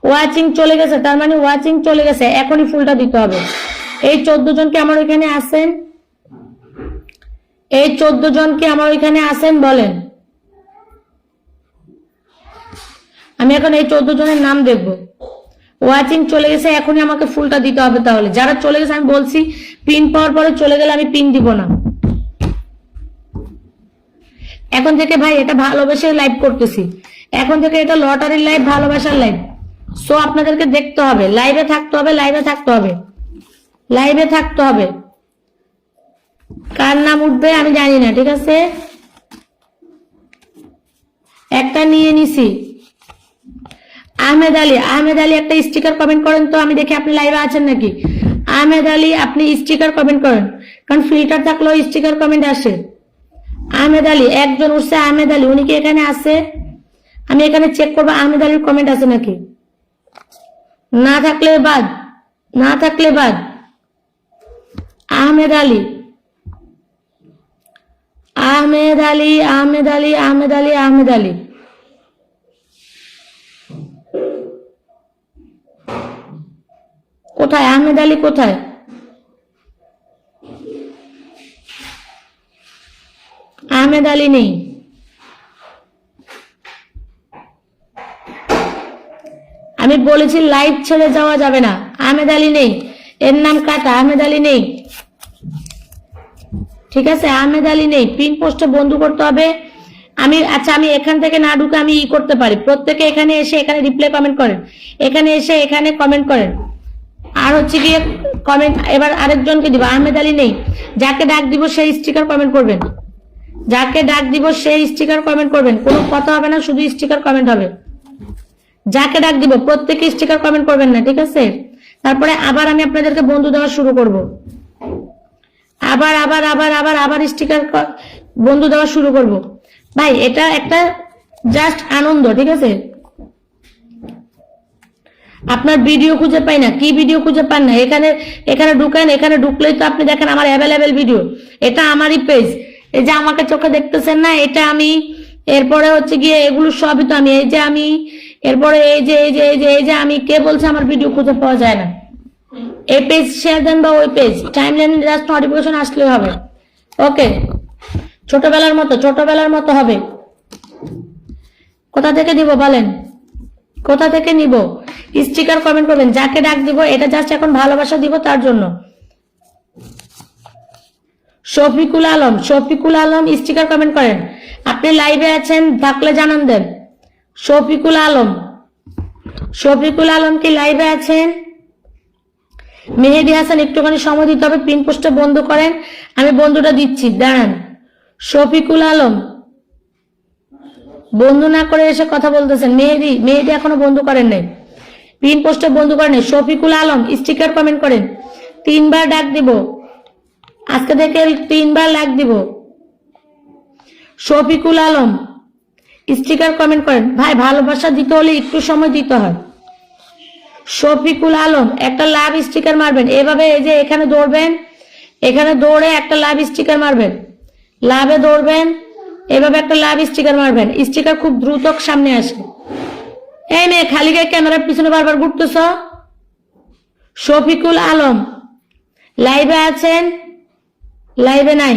Speaker 1: ওয়াচিং চলে গেছে, তার মানে ওয়াচিং চলে গেছে, এখনই ফুলটা দিতে হবে। এই 14 জনকে আমার ওইখানে আসেন, বলেন। আমি এখন এই 14 জনের নাম দেখবো। ওয়াচিং চলে গেছে, এখনই আমাকে ফুলটা দিতে হবে। তাহলে যারা চলে গেছে আমি বলছি পিন পাওয়ার পরে চলে গেলে আমি পিন দিব না। এখন থেকে ভাই এটা ভালোবেসে লাইভ করতেছি, এখন থেকে এটা লটারির লাইভ, ভালোবাসার লাইভ। সো আপনাদেরকে দেখতে হবে, লাইভে থাকতে হবে, লাইভে থাকতে হবে, লাইভে থাকতে হবে। কার নাম উঠবে আমি জানি না, ঠিক আছে? একটা নিয়ে নিছি। আহমেদ আলী, আহমেদ আলী একটা স্টিকার কমেন্ট করেন তো, আমি দেখি আপনি লাইভে আছেন নাকি। আহমেদ আলী আপনি স্টিকার কমেন্ট করেন, কারণ ফিল্টার থাকলেও স্টিকার কমেন্ট আসে। আহমেদ আলী একজন উঠছে, আহমেদ আলী উনি কি এখানে আছে? আমি এখানে চেক করবো আহমেদ আলীর কমেন্ট আছে নাকি। না থাকলে বাদ, না থাকলে বাদ। আহমেদ আলী, আহমেদ আলী, আহমেদ আলী, আহমেদ আলী, আহমেদ আলী। কোথায় আহমেদ আলী, কোথায়? আহমেদ আলী নেই। আমি বলেছি লাইভ ছেড়ে যাওয়া যাবে না। আহমেদ আলী নেই, এর নাম কাটা। আহমেদ আলী নেই, ঠিক আছে? আহমেদ আলী নেই। পিন পোস্টে বন্ধু করতে হবে। আমি আচ্ছা, আমি এখান থেকে না ঢুকে আমি করতে পারি। প্রত্যেকে এখানে এসে এখানে রিপ্লাই কমেন্ট করেন, এখানে এসে এখানে কমেন্ট করেন। আর হচ্ছে গিয়ে কমেন্ট এবার আরেকজনকে দিব। আহমেদ আলী নেই, যাকে ডাক দিব সেই স্টিকার কমেন্ট করবেন, যাকে ডাক দিব সেই স্টিকার কমেন্ট করবেন। কোনো কথা হবে না, শুধু স্টিকার কমেন্ট হবে। যাকে ডাক দিব প্রত্যেকে স্টিকার কমেন্ট করবেন না, ঠিক আছে? তারপরে আবার আমি আপনাদেরকে বন্ধু দেওয়া শুরু করব। আবার আবার আবার আবার আবার স্টিকার বন্ধু দেওয়া শুরু করব। ভাই এটা একটা জাস্ট আনন্দ, ঠিক আছে? আপনার ভিডিও খুঁজে পাই না, কি ভিডিও খুঁজে পান না? এখানে এখানে ঢুকেন, এখানে ঢুকলেই তো আপনি দেখেন আমার অ্যাভেলেবেল ভিডিও। এটা আমারই পেজ, এই যে আমাকে চোখে দেখতেছেন না, এটা আমি। এরপরে হচ্ছে গিয়ে এগুলো সবই তো আমি, এই যে আমি। এরপরে এই যে এই যে এই যে এই যে আমি। কে বলছে আমার ভিডিও খুঁজে পাওয়া যায় না? এই পেজ শেয়ার দেন বা ওই পেজ, টাইমলাইন জাস্ট নোটিফিকেশন আসলেই হবে। ওকে, ছোটবেলার মতো, ছোটবেলার মতো হবে। কোথা থেকে দিব বলেন, কোথা থেকে নিব? স্টিকার কমেন্ট করবেন, যাকে ডাক দিব। এটা জাস্ট এখন ভালোবাসা দিব তার জন্য। শফিকুল আলম, শফিকুল আলম স্টিকার কমেন্ট করেন। আপনি লাইভে আছেন, থাকলে জানান দেন। শফিকুল আলম, শফিকুল আলম কি লাইভে আছেন? মেহেদি হাসান একটুখানি সময় দিতে হবে, পিন পোস্টে বন্ধ করেন। আমি বন্ধুটা দিচ্ছি, দাঁড়ান। শফিকুল আলম বন্ধু না করে এসে কথা বলতেছেন। মেহেদি, মেহেদি এখনো বন্ধু করেন নাই, পিন পোস্টে বন্ধু করেন। শফিকুল আলম স্টিকার কমেন্ট করেন। 3 বার ডাক দিব, আজকে থেকে 3 বার লাগ দিব। শফিকুল আলম স্টিকার কমেন্ট করেন। ভাই ভালোবাসা দিতে হলে একটু সময় দিতে হয়। শফিকুল আলম একটা লাভ স্টিকার মারবেন, এভাবে এই যে এখানে দৌড়বেন, এখানে দৌড়ে একটা লাভ স্টিকার মারবেন। লাভে দৌড়বেন, এভাবে একটা লাভ স্টিকার মারবেন। স্টিকার খুব দ্রুত সামনে আসে। এই মেয়ে খালি গায়ে ক্যামেরার পিছনে বারবার ঘুরতেছ। শফিকুল আলম লাইভে আছেন? লাইভে নাই।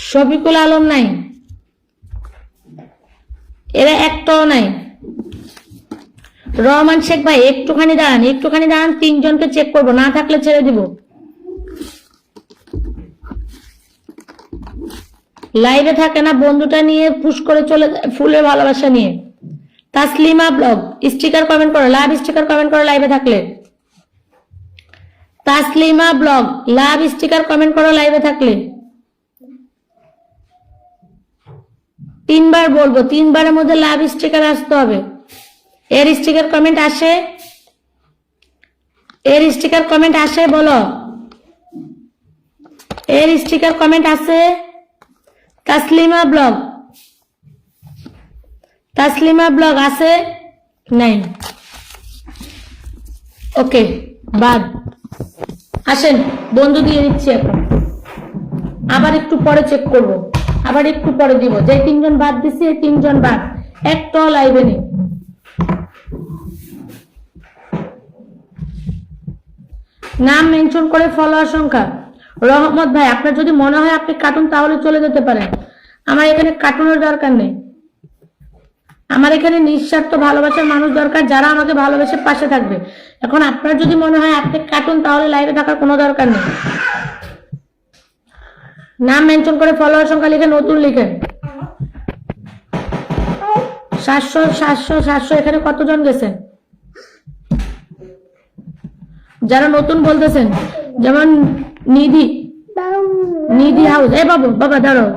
Speaker 1: শফিকুল আলম নাই, এরা একটাও নাই। রহমান শেখ ভাই একটুখানি দাঁড়ান, একটুখানি দাঁড়ান। 3 জনকে চেক করবো, না থাকলে ছেড়ে দিব। লাইভে থাকে না, বন্ধুটা নিয়ে পুশ করে চলে যায় ফুলের ভালোবাসা নিয়ে। তাসলিমা ব্লগ স্টিকার কমেন্ট করো, লাভ স্টিকার কমেন্ট করো লাইভে থাকলে। তাসলিমা ব্লগ লাভ স্টিকার কমেন্ট করো লাইভে থাকলে। 3 বার বলবো, 3 বারের মধ্যে লাভ স্টিকার আসতে হবে। এর স্টিকার কমেন্ট আসে, এর স্টিকার কমেন্ট আসে, বলো। এর স্টিকার কমেন্ট আছে? তাসলিমা ব্লগ, তাসলিমা ব্লগ আছে? নাই। ওকে, বাদ। আসেন বন্ধু দিয়ে দিচ্ছি এখন। আবার একটু পরে চেক করব, আবার একটু পরে দিব। যে 3 জন বাদ দিছি, এই 3 জন বাদ, একটাও লাইভে নেই। নাম মেনশন করে ফলোয়ার সংখ্যা। রহমত ভাই, আপনার যদি মনে হয় আপনি কার্টুন তাহলে চলে যেতে পারেন, আমার এখানে কার্টুনের দরকার নেই। আমার এখানে নিঃস্বার্থ ভালোবাসার মানুষ দরকার, যারা আমাকে ভালোবেসে পাশে থাকবে। এখন আপনার যদি মনে হয় আপনি কার্টুন, তাহলে লাইভে থাকার কোনো দরকার নেই। নাম মেনশন করে ফলোয়ার সংখ্যা লিখে নতুন লিখেন। 700 700 700 এখানে কতজন গেছেন? যারা নতুন বলতেছেন, যেমন নিধি হাউস, এ বাবু বাবা দাঁড়াও,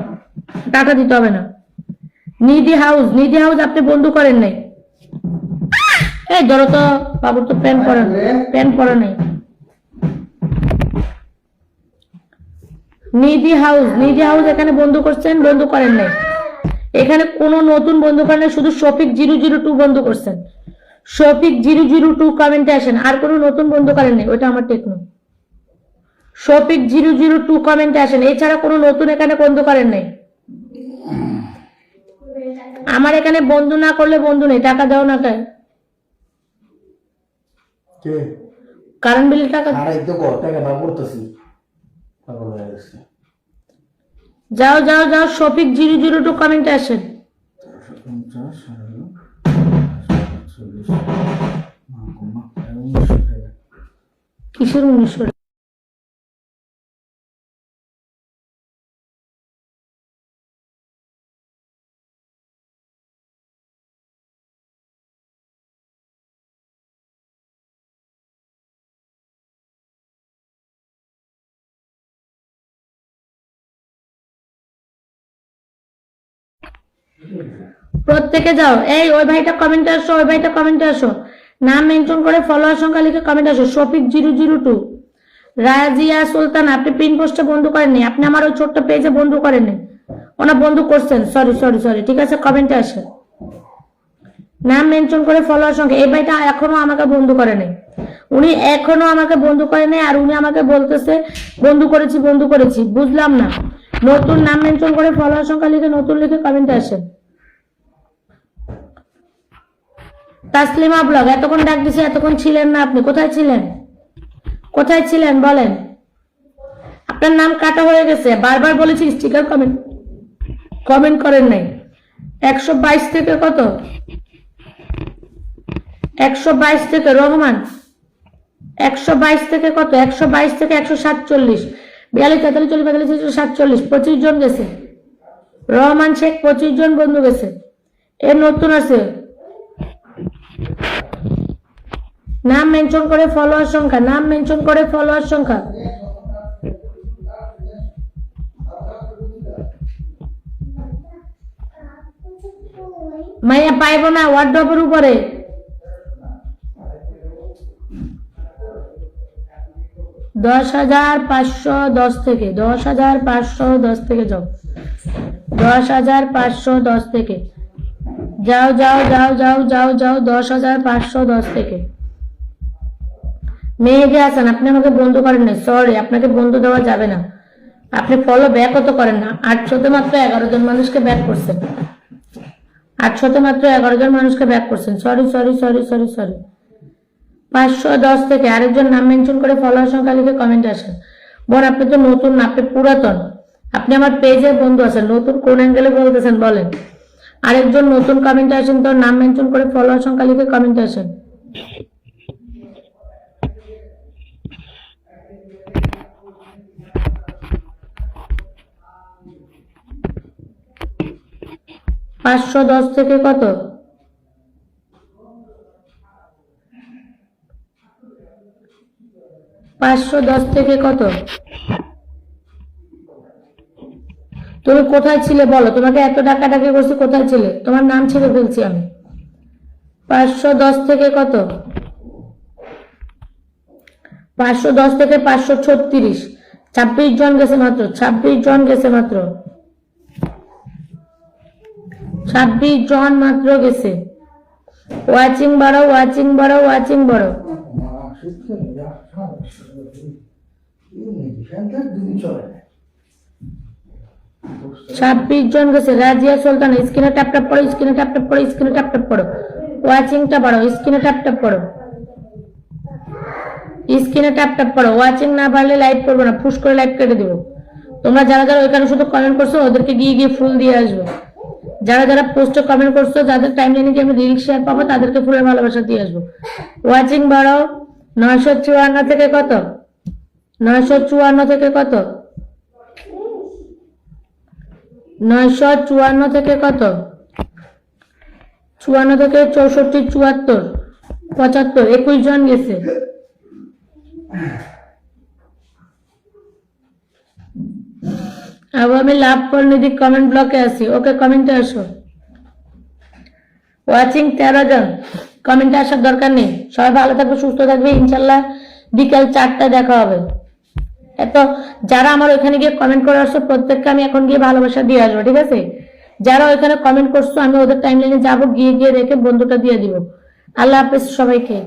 Speaker 1: টাকা দিতে হবে না। নিধি হাউস আপনি বন্ধু করেন নাই। এই ধরো তো, বাবুর তো প্যান্ট পরা নাই। নিধি হাউস এখানে বন্ধু করছেন, বন্ধু করেন নাই। এখানে কোনো নতুন বন্ধু করেন নাই, শুধু শফিক 002 বন্ধু করছেন। শফিক 002 কমেন্টে আসেন, আর কোনো নতুন বন্ধু করেন নাই, ওইটা আমার টেকনো। শফিক 002 কমেন্টে আসেন, এছাড়া কোনো নতুন এখানে বন্ধু করেন নাই। আমার এখানে বন্ধু না করলে বন্ধু নেই, টাকা দাও না কেন? কারেন্ট বিলের টাকা যাও যাও যাও, শফিক 002 কমেন্টে আসেন। কিসের 1900? প্রত্যেকে যাও, এই ওই ভাইটা কমেন্টে আসো, ওই ভাইটা কমেন্টে আসো, নাম মেনশন করে ফলোয়ার সংখ্যা লিখে কমেন্ট আসো। শফিক 002, রাজিয়া সুলতান, আপনি পিন পোস্টে বন্ধু করেননি, আপনি আমার ওই ছোট্ট পেজে বন্ধু করেননি, ওনার বন্ধু করছেন, সরি, ঠিক আছে, কমেন্টে আসে, নাম মেনশন করে ফলোয়ার সংখ্যা। এই ভাইটা এখনো আমাকে বন্ধু করে নাই, উনি এখনো আমাকে বন্ধু করে নাই, আর উনি আমাকে বলতেছে বন্ধু করেছি, বুঝলাম না। নতুন নাম মেনশন করে ফলোয়ার সংখ্যা লিখে নতুন লিখে কমেন্টে আসেন। তাসলিমা ব্লগ, এতক্ষণ ডাক দিছে, এতক্ষণ ছিলেন না আপনি, কোথায় ছিলেন বলেন? আপনার নাম কাটা হয়ে গেছে, বারবার বলেছি স্টিকার কমেন্ট করেন নাই। 122 থেকে কত? 122 থেকে রহমান, 122 থেকে কত? 122 থেকে 147, 42 43 44 147, 25 জন গেছে। রহমান শেখ 25 জন বন্ধু গেছে। এর নতুন আছে, নাম মেনশন করে ফলোয়ার সংখ্যা, মাইয়া পাইব না ওয়ার্ডরোবের উপরে। 10,510 থেকে 10,510 থেকে যাও, 10,510 থেকে যাও 10,510 থেকে। মেহেদি হাসান, আপনি আমাকে বন্ধু করেন না, সরি, আপনাকে বন্ধু দেওয়া যাবে না। আপনি ফলো ব্যাকও তো করেন না। 800তে মাত্র 11 জন মানুষকে ব্যাক করছেন, 800তে মাত্র 11 জন মানুষকে ব্যাক করছেন, সরি। 510 থেকে আরেকজন নাম মেনশন করে ফলোয়ার সংখ্যা লিখে কমেন্ট আসেন। বোন, আপনি তো নতুন না, আপনি পুরাতন, আপনি আমার পেজে বন্ধু আছেন, নতুন কোন অ্যাঙ্গেলে বলতেছেন বলেন? আরেকজন নতুন কমেন্ট আসেন, তো নাম মেনশন করে ফলোয়ার সংখ্যা লিখে কমেন্ট আসেন। $510 থেকে কত? 510 থেকে কত? তুমি কোথায় ছিলে বলো? তোমাকে এত ডাকাডাকি করছি, কোথায় ছিলে? তোমার নাম ছেড়ে ফেলছি আমি। 510 থেকে কত? 510 থেকে 536, 26 জন গেছে মাত্র, 26 জন গেছে মাত্র, 26 জন মাত্র গেছে। ওয়াচিং বাড়াও, 26 জন গেছে। রাজিয়া সুলতান, স্ক্রিনে ট্যাপ ট্যাপ পড়ো, ওয়াচিংটা বাড়াও, স্ক্রিনে ট্যাপ ট্যাপ পড়ো। স্ক্রিনে ট্যাপ ট্যাপ করো, ওয়াচিং না পারলে লাইভ করবো না, ফুস করে লাইভ কেটে দিব। তোমরা যারা যারা ওইখানে শুধু কমেন্ট করছো ওদেরকে গিয়ে গিয়ে ফুল দিয়ে আসবো। যারা যারা পোস্টে কমেন্ট করছো, যাদের টাইমলাইনে গিয়ে আমি রিল শেয়ার পাবো, তাদেরকে ফুলের ভালোবাসা দিয়ে আসবো। ওয়াচিং বাড়াও। 954 থেকে কত? 954 থেকে কত? 954 থেকে কত? 54 থেকে 64, 74, 75, 21 জন গেছে। আবার আমি লাভ পরিনিধি কমেন্ট ব্লকে আছি। ওকে, কমেন্টে আসো। ওয়াচিং 13 জন, কমেন্টে আসার দরকার নেই। সবাই ভালো থাকবে, সুস্থ থাকবে, ইনশাল্লাহ বিকাল 4টায় দেখা হবে। এত যারা আমার ওইখানে গিয়ে কমেন্ট করে আসছো প্রত্যেককে আমি এখন গিয়ে ভালোবাসা দিয়ে আসবো, ঠিক আছে? যারা ওইখানে কমেন্ট করছো আমি ওদের টাইমলাইনে যাবো, গিয়ে গিয়ে রেখে বন্ধুটা দিয়ে দিব। আল্লাহ হাফেজ সবাইকে।